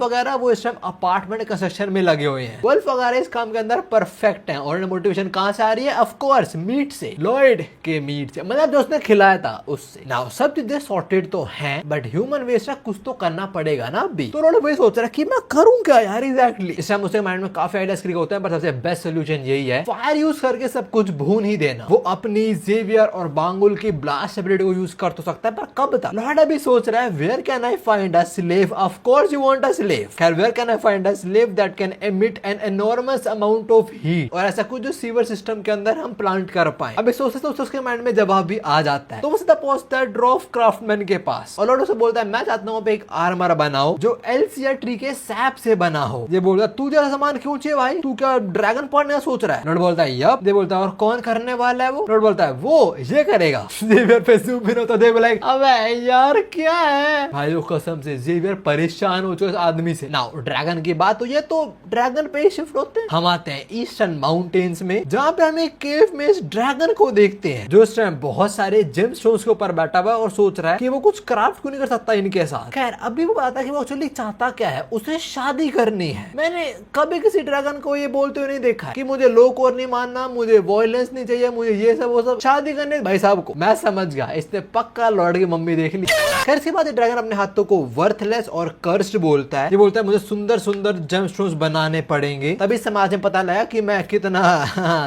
वगैरह वो इस टाइम अपार्टमेंट कंस्ट्रक्शन में लगे हुए हैं। वुल्फ वगैरह इस काम के अंदर परफेक्ट हैं और मोटिवेशन कहां से आ रही है, ऑफ कोर्स मीट से, लॉर्ड के मीट से, मतलब जो उसने खिलाया था उससे। नाउ सब चीजें सॉर्टेड तो हैं बट ह्यूमन वेस्ट कुछ तो करना पड़ेगा ना अभी। तो लॉर्ड वही सोच रहा है कि मैं करूं क्या यार, फायर एग्जैक्टली। इस टाइम उसके माइंड में काफी आइडियाज क्लिक होते हैं, पर सबसे बेस्ट सोल्यूशन यही है फायर यूज करके सब कुछ भून ही देना। वो अपनी जेवियर और बांगुल की ब्लास्ट एबिलिटी को यूज कर तो सकता है, पर कब तक? लॉर्ड अभी सोच रहा है where can I find a slave? Of course you want a slave. खैर where can I find a slave that can emit an enormous amount of heat, और ऐसा कुछ जो सीवर सिस्टम के अंदर हम प्लांट कर पाए। अभी सोचते तो उसके माइंड में जवाब भी आ जाता है, तो वो सीधा पहुंचता है ड्वार्फ क्राफ्टमैन के पास और लॉर्ड उसे बोलता है मैं चाहता हूँ एक आर्मर बनाओ जो एल्सिया ट्री के सैप से बना हो। ये बोलता है तू जरा सामान क्यों चाहिए भाई, तू क्या ड्रैगन पॉइंट का सोच रहा है? लॉर्ड बोलता है यप। ये बोलता है और कौन करने वाला है वो? लॉर्ड बोलता है वो ये करेगा। जेवियर पे ज़ूम इन होता है, लाइक अबे यार क्या है भाई। वो कसम से जेवियर परेशान हो चुका इस आदमी से। नाउ ड्रैगन की बात हुई है तो ड्रैगन पे ही शिफ्ट होते हैं। हम आते हैं ईस्टर्न माउंटेन्स में, जहाँ पे हम एक केव में इस ड्रैगन को देखते हैं जो इस टाइम बहुत सारे जेमस्टोन्स के ऊपर बैठा हुआ है और सोच रहा है कि वो कुछ क्राफ्ट क्यों नहीं कर सकता इनके साथ। खैर अभी वो बताता है कि वो एक्चुअली चाहता क्या है, उसे शादी करनी है। मैंने कभी किसी ड्रैगन को ये बोलते हुए नहीं देखा कि मुझे लो कोर नहीं मानना, मुझे वॉयलेंस नहीं चाहिए, मुझे ये सब वो सब। शादी करने भाई साहब को मैं समझ गया, इसने पक्का लॉर्ड की मम्मी देख ली। खैर इसके बाद ड्रैगन अपने हाथों को वर्थलेस और कर्स्ड बोलता है। ये बोलता है मुझे सुंदर सुंदर जेमस्टोन्स बनाने पड़ेंगे, तभी समाज में पता लगा कि मैं कितना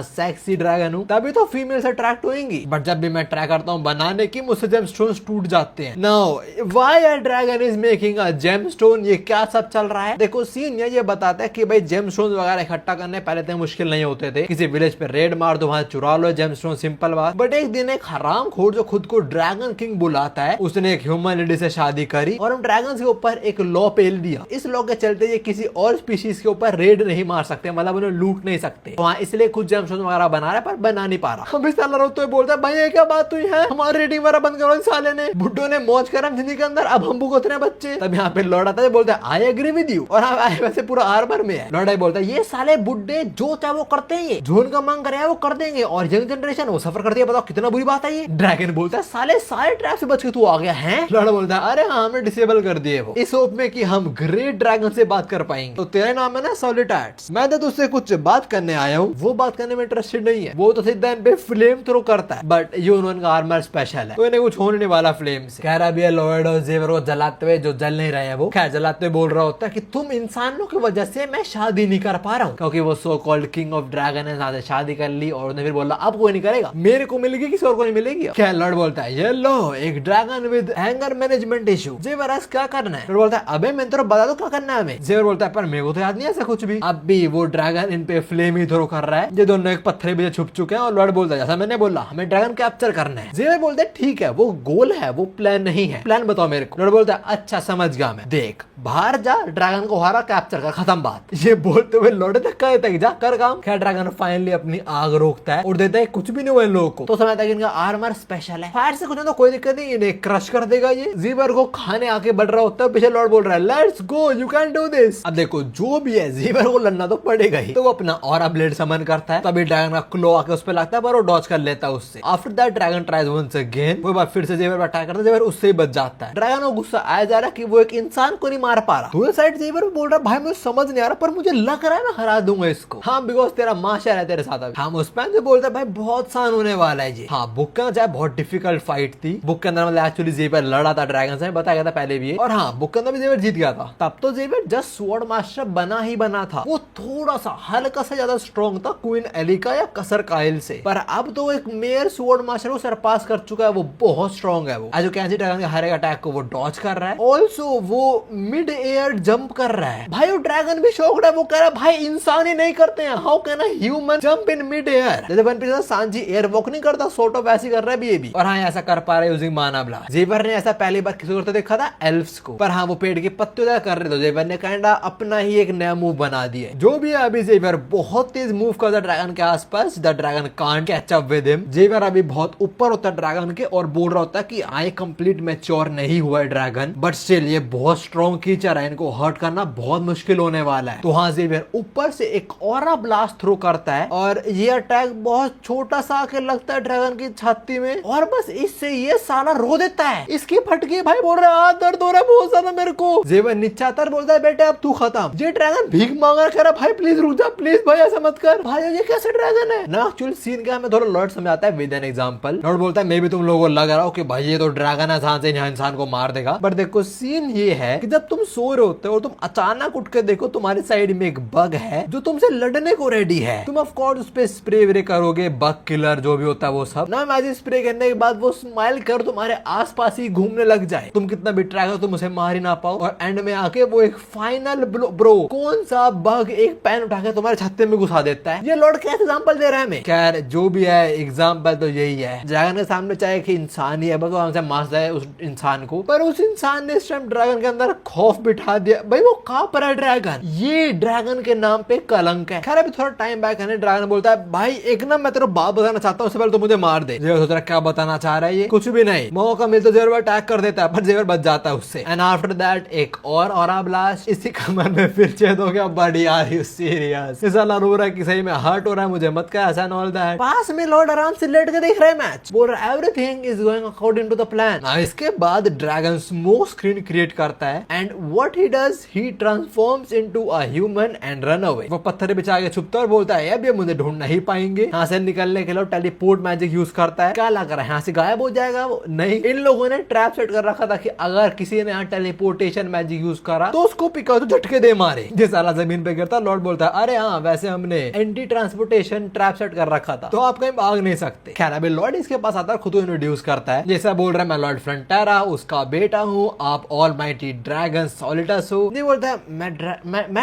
सेक्सी ड्रैगन हूँ, तभी तो फीमेल्स अट्रैक्ट होंगी। बट जब भी मैं ट्राई करता हूँ बनाने की, मुझसे जेमस्टोन्स टूट जाते हैं। Now why a dragon is making a gemstone? ये क्या सब चल रहा है? देखो सीन ये बताता है कि भाई जेमस्टोन्स वगैरह इकट्ठा करने पहले तो मुश्किल नहीं होते थे, किसी विलेज पे रेड मार दो, वहां चुरा लो जेमस्टोन, सिंपल बात। बट एक दिन एक हरामखोर जो खुद को ड्रैगन किंग बुलाता है, उसने एक ह्यूमन लेडी से शादी करी और उन ड्रैगन के ऊपर एक लॉ पेल दिया। इस लॉ के चलते ये किसी और स्पीशीज के ऊपर रेड नहीं मार सकते, मतलब उन्हें लूट नहीं सकते। वहाँ इसलिए कुछ जेमस्टोन वगैरह बना रहा है पर बना नहीं पा रहा। हम साला रोते हुए बोलता है भाई ये क्या बात हुई है, हमारी रेडिंग वगैरह बंद करो। साले ने बुड्ढो ने मौज करा जिंदगी के अंदर, अब हम भुगत रहे हैं बच्चे। तब यहाँ पे लॉर्ड आता है, बोलता है आई एग्री विद यू, और हाँ वैसे पूरा आर्मर में है। लॉर्ड बोलता है ये साले बुड्ढे जो चाहे वो करते हैं, ये जो उनका मांग करे वो कर देंगे, और यंग जनरेशन वो सफर करती है, बताओ कितना बुरी बात है ये। ड्रैगन बोलता है साले सारे ट्रैप से बच के तू आ गया है। लॉर्ड बोलता है अरे हाँ हमने डिसेबल कर दिए वो, इस होप में कि हम ग्रेट ड्रैगन से बात कर पाएंगे। तो तेरा नाम है ना सॉलिटार्ड्स, मैं तो तुझसे कुछ बात करने आया हूँ। वो बात करने में इंटरेस्टेड नहीं है, वो तो सीधा इन पे फ्लेम थ्रो करता है, बट ये उनका आर्मर स्पेशल है तो इन्हें कुछ होने नहीं वाला फ्लेम से। कह रहा भी है लॉर्ड और जेवर को जलाते हुए, जो जल नहीं रहे हैं वो, खैर जलाते हुए बोल रहा होता है कि तुम इंसानों की वजह से मैं शादी नहीं कर पा रहा हूँ, क्योंकि वो so called king of dragon है, शादी कर ली और उन्हें फिर बोला अब कोई नहीं करेगा, मेरे को मिलेगी किसी और को नहीं मिलेगी। क्या लॉर्ड बोलता है ये लो एक dragon with anger management issue. जेवर क्या करना है? लॉर्ड बोलता है अबे मैं तो बता दो क्या करना है हमें। जेवर बोलता है पर मेरे को तो याद नहीं ऐसा कुछ भी। अब भी वो ड्रैगन इन पे फ्लेम ही थ्रो कर रहा है, ये दोनों एक पत्थर भी छुप चुके हैं और लॉर्ड बोलता है जैसा मैंने बोला हमें ड्रैगन कैप्चर करना है। जेवर बोलता है ठीक है वो गोल है, वो प्लान नहीं है, प्लान बताओ मेरे को। लॉर्ड बोलता है अच्छा समझ गया मैं, देख बाहर जा, ड्रैगन को हारा, कैप्चर कर, खत्म बात। ये बोलते हुए लॉर्ड धक्का देता है जा कर काम। खैर ड्रैगन फाइनली अपनी आग रोकता है और देता है कुछ भी नहीं हुआ इन लोगों को, तो समझता है कि इनका आर्मर स्पेशल है, फायर से कुछ नहीं तो कोई दिक्कत नहीं, इन्हें क्रश कर देगा। ये ज़ीवर को खाने आके बढ़ रहा होता है, पीछे लॉर्ड बोल रहा है let's go you can do this. अब देखो जो भी है ज़ीवर को लड़ना तो पड़ेगा ही, तो वो अपना ऑरा ब्लेड समन करता है, तभी ड्रैगन का क्लो आके उस पे लगता है पर वो डॉज कर लेता है उससे। After that dragon tries once again, वो बार फिर से ज़ीवर पर अटैक करता है, ज़ीवर उससे ही बच जाता है। ड्रैगन को गुस्सा आया जा रहा है कि वो एक इंसान को नहीं मार पा रहा, दूसरी साइड ज़ीवर बोल रहा है भाई मुझे समझ नहीं आ रहा पर मुझे लग रहा है मैं हरा दूंगा इसको। हाँ बिकॉज तेरा माशा है तेरे साथ। हम उस पे जो बोलता है भाई बहुत आसान होने वाला है जी। हाँ बुक के अंदर बहुत डिफिकल्ट फाइट थी, बुक के अंदर मतलब एक्चुअली ज़ीवर लड़ा था ड्रैगन से, बताया गया था पहले भी, और हाँ बुक के अंदर भी ज़ीवर जीत गया था। तब तो ज़ीवर जस्ट स्वॉर्ड मास्टर बना ही बना था, वो थोड़ा सा हल्का सा ज्यादा स्ट्रॉन्ग था क्वीन एलिका या कसर काइल से, पर अब तो एक मेयर स्वॉर्ड मास्टर को सरपास कर चुका है, वो बहुत स्ट्रॉन्ग है। वो जो कैंसी ड्रैगन के हर एक अटैक को वो डॉज कर रहा है, ऑल्सो वो मिड एयर जंप कर रहा है। भाई वो ड्रैगन भी शॉक्ड है, वो कह रहा है भाई इंसान ही नहीं करते हैं, how can a human jump in mid air. जैसे one piece Sanji air walk नहीं करता, सॉर्ट ऑफ वैसे कर रहा है ये भी, और हाँ ऐसा कर पा रहा है यूजिंग माना ब्लास्ट। ज़ीवर ने ऐसा पहली बार किसी को देखा था एल्फ्स को, पर हाँ वो पेड़ के पत्ते कर रहे थे, ज़ीवर ने काइंडा अपना ही एक नया मूव बना दिया। जो भी है अभी ज़ीवर बहुत तेज मूव करता है ड्रैगन के आसपास, the dragon can't catch up with him. ज़ीवर अभी बहुत ऊपर होता है ड्रैगन के और बोल रहा होता है कि आई कंप्लीट मैच्योर नहीं हुआ है ड्रैगन, बट स्टिल ये बहुत स्ट्रॉन्ग क्रीचर है, इनको हर्ट करना बहुत मुश्किल होने वाला है। तो हाँ ज़ीवर ऊपर से एक ऑरा ब्लास्ट थ्रो करता है और ये अटैक बहुत छोटा सा आके लगता है ड्रैगन की छाती में, और बस इससे ये साला रो देता है। इसकी फटकी भाई बोल रहा है दर्द हो रहा है बहुत ज्यादा मेरे को। ज़ीवर नीचातर बोलता है बेटे अब तू खत्म। ये ड्रैगन भीख मांग रहा है, भाई प्लीज रुक जा, प्लीज भाई ऐसा मत कर। भाई ये कैसे ड्रैगन है ना, एक्चुअली सीन क्या है मैं थोड़ा लॉर्ड समझाता है विद एन एग्जांपल। लॉर्ड बोलता है मे भी तुम लोगों को लग रहा हो कि भाई ये तो ड्रैगन है, यहाँ से इंसान को मार देगा, बट देखो सीन ये है कि जब तुम सो रहे होते हो और तुम अचानक उठ के देखो तुम्हारी साइड में एक बग है जो तुमसे लड़ने को रेडी है। तुम ऑफ कोर्स उस पे स्प्रे व्रे करोगे, बग किलर जो भी होता है वो सब ना। मैजिक स्प्रे करने के बाद वो स्माइल कर तुम्हारे आसपास ही घूमने लग जाए। तुम कितना भी ट्राई करो तुम उसे मार ही ना पाओ, और एंड में आके वो एक फाइनल ब्रो कौन सा बग एक पेन उठा के तुम्हारे छत्ते में घुसा देता है। ये लॉर्ड कैसे एग्जांपल दे रहा है हमें? खैर जो भी है एग्जांपल तो यही है। ड्रैगन के सामने चाहे कि इंसान ही है, भगवान से मार जाए उस इंसान को, पर उस इंसान ने इस टाइम ड्रैगन के अंदर खौफ बिठा दिया। भाई वो कहां पर है ड्रैगन? ये ड्रैगन के नाम पे कलंक है। खैर अभी थोड़ा टाइम बैक है, ड्रैगन बोलता है भाई एक ना मैं तेरे बात बताना चाहता हूँ, उससे पहले तो मुझे मार दे। जेवर सोच रहा क्या बताना चाह रहा है ये? कुछ भी नहीं। मौका मिलता जेवर अटैक कर देता है, पर जेवर बच जाता है उससे। एंड आफ्टर दैट एक और ऑरा ब्लास्ट, इसी कमर में फिर छेद हो गया। बड़ी आर यू सीरियस? इस साला रो रहा है कि सही में हर्ट हो रहा है, मुझे मत कह ऐसा एंड ऑल दैट। पास में लॉर्ड आराम से लेट के देख रहे हैं मैच, बोल रहा है everything is going according to the plan. इसके बाद ड्रैगन स्मोक स्क्रीन क्रिएट करता है and what he does, he transforms into a human and run away. वो पत्थर बिछा के छुपता है और बोलता है अब ये मुझे ढूंढ नहीं पाएंगे। यहाँ से निकलने के लिए टेलीपोर्ट मैजिक यूज करता है। क्या लग रहा है यहाँ से गायब हो जाएगा वो? नहीं, इन लोगों ने ट्रैप सेट कर रखा था कि अगर किसी ने यहाँ टेलीपोर्टेशन मैजिक यूज करा तो उसको पिका तो झटके दे मारे। जिस साला जमीन पे गिरता, लॉर्ड बोलता है अरे हाँ वैसे हमने एंटी ट्रांसपोर्टेशन ट्रैप सेट कर रखा था, तो आप कहीं भाग नहीं सकते। खैर अभी लॉर्ड इसके पास आता है, खुद को इंट्रोड्यूस करता है। जैसा बोल रहा है मैं लॉर्ड फ्रंटेरा, उसका बेटा हूँ, आप ऑलमाइटी ड्रैगन सॉलिटस हो। नहीं बोलता है मैं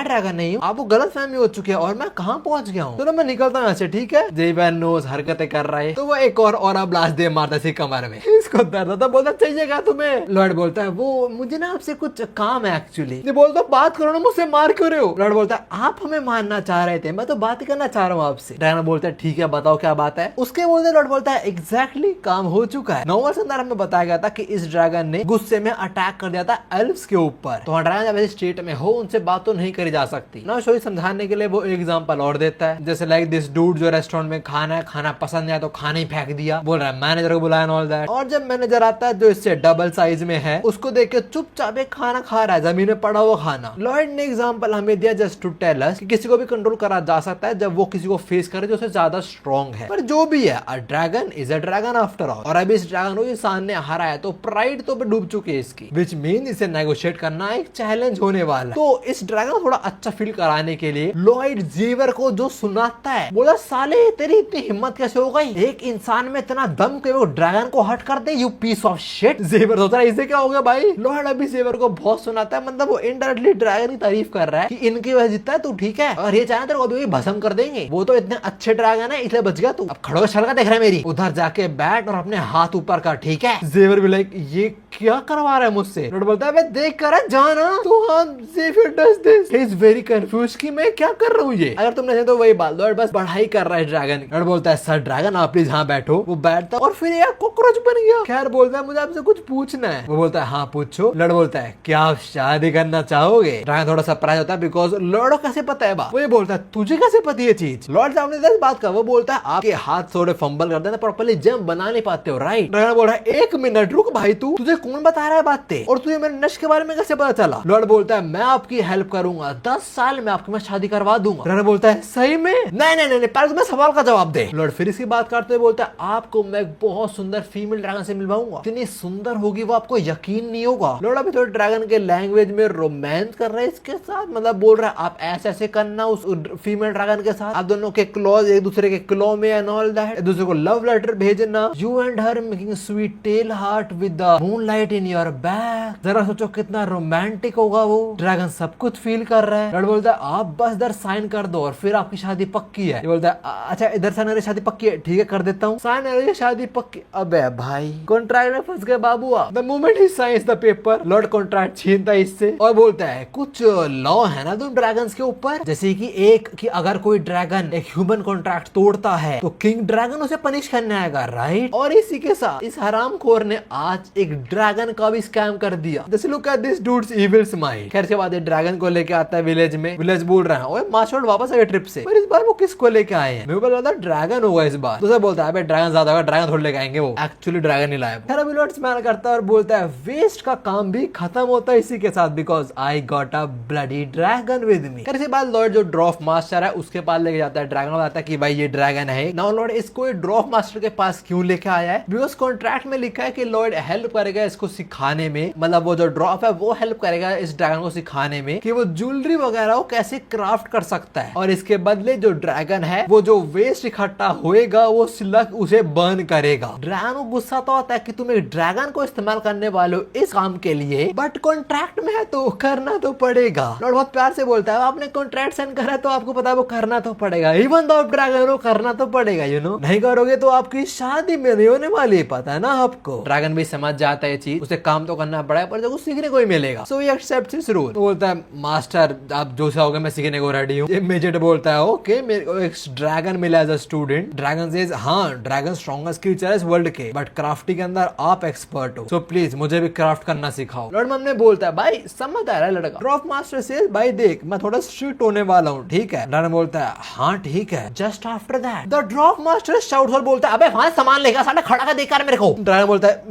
ड्रैगन नहीं हूँ, आपको गलत फहमी हो चुकी है और मैं कहाँ पहुंच गया हूँ, तो मैं निकलता हूँ ऐसे, ठीक है? जेवन नोज हरकतें कर रहा है तो वो एक और ब्लास्ट दे मारता है कमर में। इसको दर्द था, बोलता चाहिए क्या तुम्हें? लॉर्ड बोलता है वो मुझे ना आपसे कुछ काम है एक्चुअली। बोलता बात करो ना, मुझसे मार क्यों रहे हो? लॉर्ड बोलता है आप हमें मारना चाह रहे थे, मैं तो बात ही करना चाह रहा हूँ आपसे। ड्रैगन बोलता है ठीक है बताओ क्या बात है। उसके बोलते लॉर्ड बोलता है एग्जैक्टली काम हो चुका है। नॉवेल के अंदर हमें बताया गया था कि इस ड्रैगन ने गुस्से में अटैक कर दिया था एल्व्स के ऊपर, तो ड्रैगन जब ऐसे स्टेट में हो उनसे बात तो नहीं करी जा सकती ना। शो समझाने के लिए वो एग्जांपल और देता है, जैसे लाइक दिस डूड जो रेस्टोरेंट में खाना पसंद नहीं आया तो खाना ही फेंक दिया, बोल रहा है मैनेजर को बुलाया ऑल दैट। और जब मैनेजर आता है जो इससे डबल साइज में है, उसको देख के चुपचाप एक खाना खा रहा है, जमीन में पड़ा हुआ खाना। लॉर्ड ने एग्जांपल हमें दिया जस्ट टू टेल अस कि किसी को भी कंट्रोल करा जा सकता है जब वो किसी को फेस करे जो उससे ज्यादा स्ट्रॉन्ग है। पर जो भी है a dragon is a dragon after all. और अभी इस ड्रैगन को इंसान ने हरा है तो प्राइड तो डूब चुकी है इसकी, विच मीन इसे नेगोशिएट करना एक चैलेंज होने वाला है। तो इस ड्रैगन को थोड़ा अच्छा फील कराने के लिए लॉर्ड जेवर को जो सुनाता है, बोला साले तेरी इतनी हिम्मत कैसे हो गई, एक इंसान में इतना दम कि वो ड्रैगन को हट कर दे, यू पीस ऑफ शिट। जेवर सोच रहा है इसे क्या हो गया भाई। लॉर्ड अभी जेवर को बहुत सुनाता है, मतलब वो इनडायरेक्टली ड्रैगन की तारीफ कर रहा है कि इनकी वजह जीतता है तू, ठीक है? और ये चाहे तेरे को अभी भस्म कर देंगे, वो तो इतने अच्छे ड्रैगन है इसलिए बच गया तू। अब खड़ो छलका देख रहा है मेरी, उधर जाके बैठ और अपने हाथ ऊपर कर, ठीक है? जेवर भी लाइक ये क्या करवा रहा है मुझसे? लॉर्ड बोलता है देख कर जाना तो हम जेवर does this. He is very confuse कि मैं क्या कर रहा हूँ ये। अगर तुमने तो वही बात, लॉर्ड बस बढ़ाई कर रहा है ड्रैगन। लॉर्ड बोलता है सर ड्रैगन आप प्लीज यहाँ बैठो। वो बैठता और फिर यार कॉकरोच बन गया। खैर बोलता है मुझे आपसे कुछ पूछना है। वो बोलता है हाँ पूछो। लॉर्ड बोलता है क्या आप शादी करना चाहोगे? ड्रैगन थोड़ा सरप्राइज होता है बिकॉज लॉर्ड को कैसे पता है बात। वो ये बोलता है तुझे कैसे पता ये चीज? लॉर्ड सामने दस बात का। वो बोलता है आपके हाथ थोड़े फंबल करते हैं, प्रॉपर्ली जंप बना नहीं पाते हो, राइट? ड्रैगन बोल रहा है एक मिनट रुक भाई, तू तुझे कौन बता रहा है बातें, और तुझे मेरे नश के बारे में कैसे पता चला? लॉर्ड बोलता है मैं आपकी हेल्प करूंगा, 10 साल में आपकी मैं शादी करवा दूंगा। ड्रैगन बोलता है सही में? नहीं पहले तुम्हें सवाल का जवाब दे। लॉर्ड फिर इसकी बात करते हुए बोलता है आपको मैं एक बहुत सुंदर फीमेल ड्रैगन से मिलवाऊंगा, इतनी सुंदर होगी वो आपको यकीन नहीं होगा। लॉर्ड अभी थोड़े ड्रैगन के लैंग्वेज में रोमांस कर रहे हैं इसके साथ, मतलब बोल रहा है आप ऐसे करना उस फीमेल ड्रैगन के साथ, आप दोनों के क्लॉज एक दूसरे के क्लॉ में एंड ऑल दैट, एक दूसरे को लव लेटर भेजना, you and her making sweet tale heart with the moonlight in your back. जरा सोचो कितना रोमांटिक होगा वो। ड्रैगन सब कुछ फील कर रहा है। लॉर्ड बोलता है आप बस इधर साइन कर दो और फिर आपकी शादी पक्की है। ये बोलता है अच्छा इधर साइन मेरी शादी पक्की है, ठीक है कर देता हूँ, साइन मेरी शादी पक्की। अबे भाई कॉन्ट्रैक्ट में फंस गए बाबू। The moment he signs the paper, lord contract छीनता है इससे और बोलता है कुछ लॉ है ना तुम ड्रैगन्स के ऊपर, जैसे कि एक कि अगर कोई ड्रैगन एक ह्यूमन कॉन्ट्रैक्ट तोड़ता है तो किंग ड्रैगन उसे पनिश करने आएगा, राइट? और इसी के साथ इस हरामखोर ने आज एक ड्रैगन का भी स्कैम कर दिया। जैसे look at this dudes evil smile. खैर के बाद ये ड्रैगन को लेके आता है विलेज में। विलेज बोल रहा है ओए मास्टर वापस आए ट्रिप से, पर इस बार वो किसको लेके आए हैं? मेरे को लगा था ड्रैगन होगा इस बार। दूसरा बोलता है ड्रैगन ज्यादा होगा, ड्रैगन थोड़ी लेके आएंगे, वो एक्चुअली ड्रैगन ही लाया। खैर अभी लॉर्ड स्माइल करता है और बोलता है वेस्ट का काम भी खत्म होता है इसी के साथ, because I got a bloody dragon with me. खैर इसके बाद लॉर्ड जो ड्रॉफ मास्टर है उसके पास लेके जाता है ड्रैगन, बताता है कि भाई ये ड्रैगन है। नाउ लॉर्ड इसको ड्रॉफ मास्टर के पास क्यों लेके आया है? बिकॉज कॉन्ट्रैक्ट में लिखा है कि लॉर्ड हेल्प करेगा इसको सिखाने में, मतलब वो जो ड्रॉप है वो हेल्प करेगा इस ड्रैगन को सिखाने में कि वो ज्वेलरी वगैरह वो कैसे क्राफ्ट कर सकता है। और इसके बदले जो ड्रैगन है वो जो वेस्ट इकट्ठा होएगा वो सिलक उसे बर्न करेगा। ड्रैगन को गुस्सा तो आता है कि तुम एक ड्रैगन को इस्तेमाल करने वाले हो इस काम के लिए, बट कॉन्ट्रैक्ट में है तो करना तो पड़ेगा। लॉर्ड बहुत प्यार से बोलता है आपने कॉन्ट्रैक्ट साइन करा है तो आपको पता है वो करना तो पड़ेगा, इवन दो ड्रैगन को करना तो पड़ेगा, यू नो। नहीं करोगे तो आपकी शादी में नहीं होने वाली, पता है ना आपको। ड्रैगन भी समझ जाता है चीज, उसे काम तो करना पड़ेगा पर जो सीखने को ही मिलेगा। सो ही एक्सेप्ट्स हिज रूल। बोलता है मास्टर आप जो चाहोगे मैं सीखने को रेडी हूँ। मेजेट बोलता है ओके मेरे को एक ड्रैगन मिला as a student. Dragon says हाँ ड्रैगन स्ट्रॉन्गेस्ट क्रीचर है इस वर्ल्ड के, बट क्राफ्टिंग के अंदर आप एक्सपर्ट हो, सो प्लीज मुझे भी क्राफ्ट करना सिखाओ। लॉर्ड मन में बोलता है भाई समझ आ रहा है लड़का। ड्रॉप मास्टर सेज भाई देख मैं थोड़ा स्ट्रिक्ट होने वाला हूँ, ठीक है। ड्रैगन बोलता है हाँ ठीक है। Just after that the drop master shouts और बोलता है अबे वहां सामान लेगा साला खड़ा कर देखा मेरे को। ड्रैगन बोलता है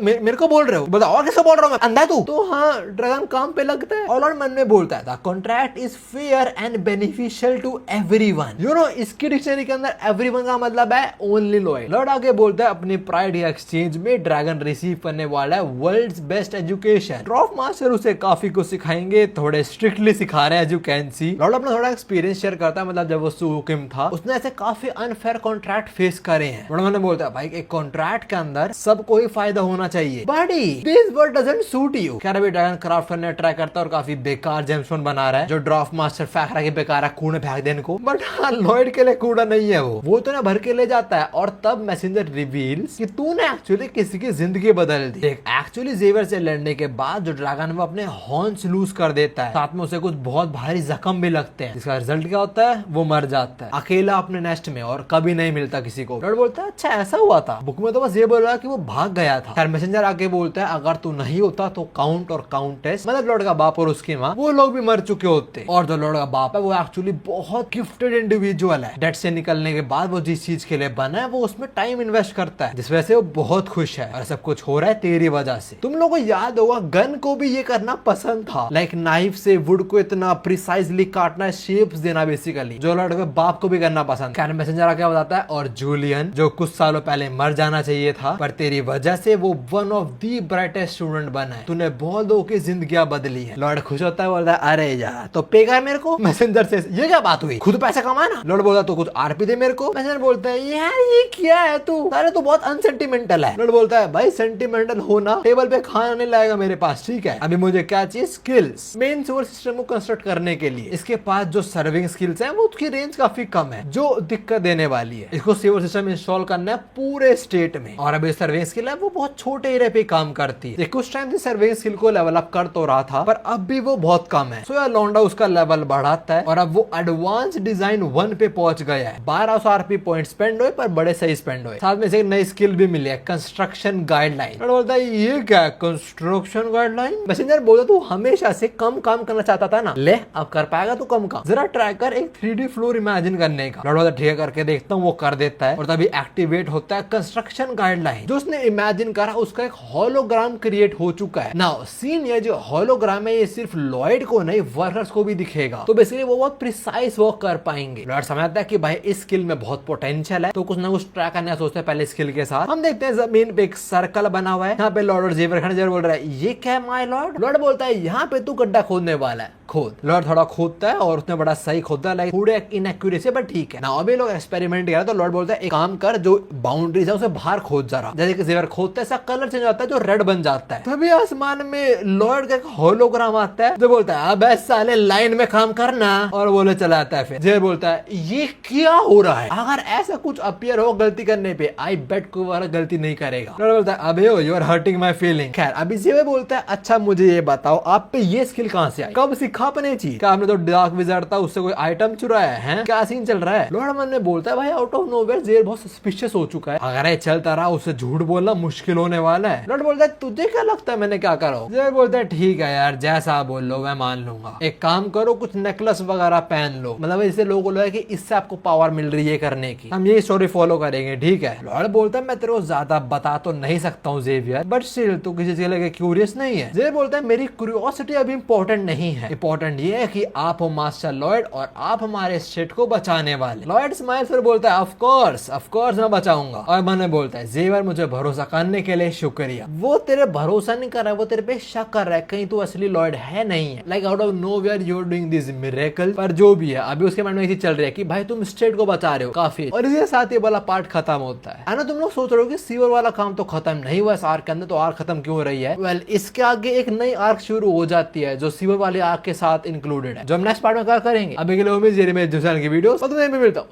मेरे को बोल रहे हो? बोलता और किसको बोल रहा हूँ मैं, अंधा तू? तो हाँ ड्रैगन काम पे लगता है। और लॉर्ड मन में बोलता है the contract is fair and beneficial to everyone. You know इसकी डिक्शनरी के अंदर एवरीवन का मतलब है ओनली लॉयल। लॉर्ड आगे बोलता है अपनी प्राइड या एक्सचेंज में ड्रैगन रिसीव करने वाला है world's best education. Drop master उसे काफी कुछ सिखाएंगे, थोड़े स्ट्रिक्टली सिखा रहे हैं as you can see. Lord अपना थोड़ा एक्सपीरियंस शेयर करता है, मतलब जब वो सुकिम था उसने ऐसे काफी अनफेयर कॉन्ट्रैक्ट फेस करे हैं। लॉर्ड बोलता है भाई एक कॉन्ट्रैक्ट के अंदर सबको ही फायदा होना चाहिए, बड़ी this word doesn't suit you. क्या अभी ड्रैगन क्राफ्ट करने ट्राई करता है और काफी बेकार जेम्सटोन बना रहा है जो ड्रॉप मास्टर फेंक रहा है बेकार है कूड़े फेंक देने को, बट हाँ लॉयड के लिए कूड़ा नहीं है वो तो ना भर के ले जाता है। और तब मैसेंजर रिवील्स कि तूने एक्चुअली किसी की जिंदगी बदल दी। एक्चुअली जेवर से लड़ने के बाद जो ड्रैगन वो अपने हॉर्न्स लूज कर देता है, साथ में उसे कुछ बहुत भारी जख्म भी लगते हैं, जिसका रिजल्ट क्या होता है वो मर जाता है अकेला अपने नेस्ट में और कभी नहीं मिलता किसी को। लॉर्ड बोलता है अच्छा ऐसा हुआ था। बुक में तो बस ये बोल रहा है कि वो भाग गया था। खैर मैसेंजर आके बोलता है अगर तू नहीं होता तो काउंट और काउंटेस मतलब लॉर्ड का बाप और उसकी माँ वो लोग भी मर चुके होते। और जो लॉर्ड का बाप है वो एक्चुअली बहुत गिफ्टेड इंडिविजुअल है। डेथ से निकलने के बाद वो जिस चीज के लिए बना है वो उसमें टाइम इन्वेस्ट करता है, जिस वजह से वो बहुत खुश है। और सब कुछ हो रहा है तेरी वजह से। तुम लोगों को याद होगा गन को भी ये करना पसंद था, लाइक नाइफ से वुड को इतना प्रिसाइजली काटना, शेप्स देना बेसिकली, जो लॉर्ड के बाप को भी करना पसंद। कैन मैसेंजर आके बताता है और जूलियन जो कुछ सालों पहले मर जाना चाहिए था पर तेरी वजह से वो one of the brightest student बना है, तूने बहुत लोगों की जिंदगियां बदली है। लॉर्ड खुश होता है, बोलता है अरे यार तो पेगा मेरे को। मैसेंजर से ये क्या बात हुई, खुद पैसा कमाना। लॉर्ड बोलता तो कुछ आरपी दे मेरे को। मैसेंजर बोलता है यार ये क्या है तू, अरे तू बहुत अनसेंटिमेंटल है। लॉर्ड बोलता है भाई सेंटिमेंटल होना टेबल पे खाना नहीं लाएगा मेरे पास, ठीक है। अभी मुझे क्या चाहिए, स्किल्स, मेन सोर्स सिस्टम को कंस्ट्रक्ट करने के लिए। इसके पास जो सर्विंग स्किल्स है वो उसकी रेंज काफी कम है जो दिक्कत देने वाली है। इसको सेवर सिस्टम इंस्टॉल करना है पूरे स्टेट में। और अभी सर्विंग स्किल है वो बहुत छोटे एरिया पे काम करती है। कुछ टाइम से सर्विंग स्किल को लेवल अप कर तो रहा था पर अब भी वो बहुत कम है। सो यार लौंडा उसका लेवल बढ़ाता है और अब वो एडवांस डिजाइन 1 पे पहुंच गया है। 1200 आरपी पॉइंट स्पेंड हुए पर बड़े सही स्पेंड हुए। साथ में से एक नई स्किल भी मिली है, कंस्ट्रक्शन गाइडलाइन। बोलता है ये क्या है कंस्ट्रक्शन गाइडलाइन। मैसेंजर बोलता तू हमेशा से कम काम करना चाहता था ना, ले अब कर पाएगा तू कम काम। जरा ट्राई कर एक 3D फ्लोर इमेजिन करने का। लड़वा ठीक है करके देखता हूँ, वो कर देता है और तभी एक्टिवेट होता है कंस्ट्रक्शन गाइडलाइन। जो उसने इमेजिन करा उसका एक होलोग्राम क्रिएट हो चुका है। नाउ सीन ये जो होलोग्राम है ये सिर्फ लॉयड को नहीं वर्कर्स को भी दिखेगा, तो बेसिकली वो बहुत प्रिसाइज वर्क कर पाएंगे। लॉयड समझता है कि भाई इस स्किल में बहुत पोटेंशियल है तो कुछ ना कुछ ट्राई करने सोचते हैं पहले स्किल के साथ। हम देखते हैं जमीन पे एक सर्कल बना हुआ है, यहाँ पे लॉर्ड और जेवर खड़े। जेवर बोल रहा है ये क्या है माय लॉर्ड। लॉर्ड बोलता है यहाँ पे तू गड्ढा खोदने वाला है, खोद। लॉर्ड थोड़ा खोदता है और उसने बड़ा सही खोदा है, लाइक थोड़े इनएक्यूरेसी बट ठीक है ना। अभी लोग एक्सपेरिमेंट किया तो लॉर्ड बोलता है एक काम कर जो बाउंड्रीज है उसे बाहर खोद जरा। जैसे कि जेवर खोदता है ऐसा कलर चेंज होता है जो रेड बन जाता है। तभी आसमान में लॉर्ड का एक होलोग्राम आता है जो बोलता है अब साले लाइन में काम करना, और बोले चला आता है। फिर जेवर बोलता है ये क्या हो रहा है, अगर ऐसा कुछ अपीयर हो गलती करने पे आई बेट कोई वाला गलती नहीं करेगा। लॉर्ड बोलता है अबे you are hurting my feeling. खैर अभी जेवर बोलता है अच्छा मुझे ये बताओ आप पे ये स्किल कहां से आई, कब सीखा अपने चीज, क्या आपने तो डार्क विजार्ड था उससे कोई आइटम चुराया है, क्या सीन चल रहा है। लॉर्ड मन ने बोलता है भाई आउट ऑफ नोवेयर जेवर बहुत सस्पिशियस हो चुका है, अगर ये चलता रहा उससे झूठ बोलना मुश्किल होने वाला है। लॉर्ड बोलता है तुझे क्या लगता है मैंने क्या करा। जेवर बोलता है ठीक है यार जैसा आप बोल लो मैं मान लूंगा, एक काम करो कुछ नेकलेस वगैरह पहन लो, मतलब इससे लोगों को लगे कि इससे आपको पावर मिल रही है करने की, हम ये स्टोरी फॉलो करेंगे ठीक है। लॉर्ड बोलता है मैं तेरे को ज्यादा बता तो नहीं सकता हूँ जेवियर, बट स्टिल तू किसी चीज के लिए क्यूरियस नहीं है। जेवियर बोलता है मेरी क्यूरियोसिटी अभी इंपॉर्टेंट नहीं है, इम्पोर्टेंट ये है कि आप हो मास्टर लॉयड और आप हमारे स्टेट को बचाने वाले। लॉयड स्माइल्स पर बोलता है ऑफ कोर्स मैं बचाऊंगा। और मन में बोलता है जेवर मुझे भरोसा करने के लिए शुक्रिया। वो तेरे भरोसा नहीं कर रहा है, वो तेरे पे शक कर रहा है कहीं तू असली लॉयड है नहीं है। Like out of nowhere you are doing this miracle. पर जो भी है अभी उसके मन में ये चल रही है कि भाई तुम स्टेट को बचा रहे हो काफी। और इसके साथ ये वाला पार्ट खत्म होता है ना। तुम लोग सोच रहे हो कि सीवर वाला काम तो खत्म नहीं हुआ इस आर्क के अंदर, तो आर्क खत्म क्यों हो रही है? वेल इसके आगे एक नई आर्क शुरू हो जाती है जो सीवर वाले आर्क के साथ इंक्लूडेड है, जो हम नेक्स्ट पार्ट में क्या करेंगे। अभी के लिए उम्मीद है मेरे की वीडियो तो मैं मिलता हूँ।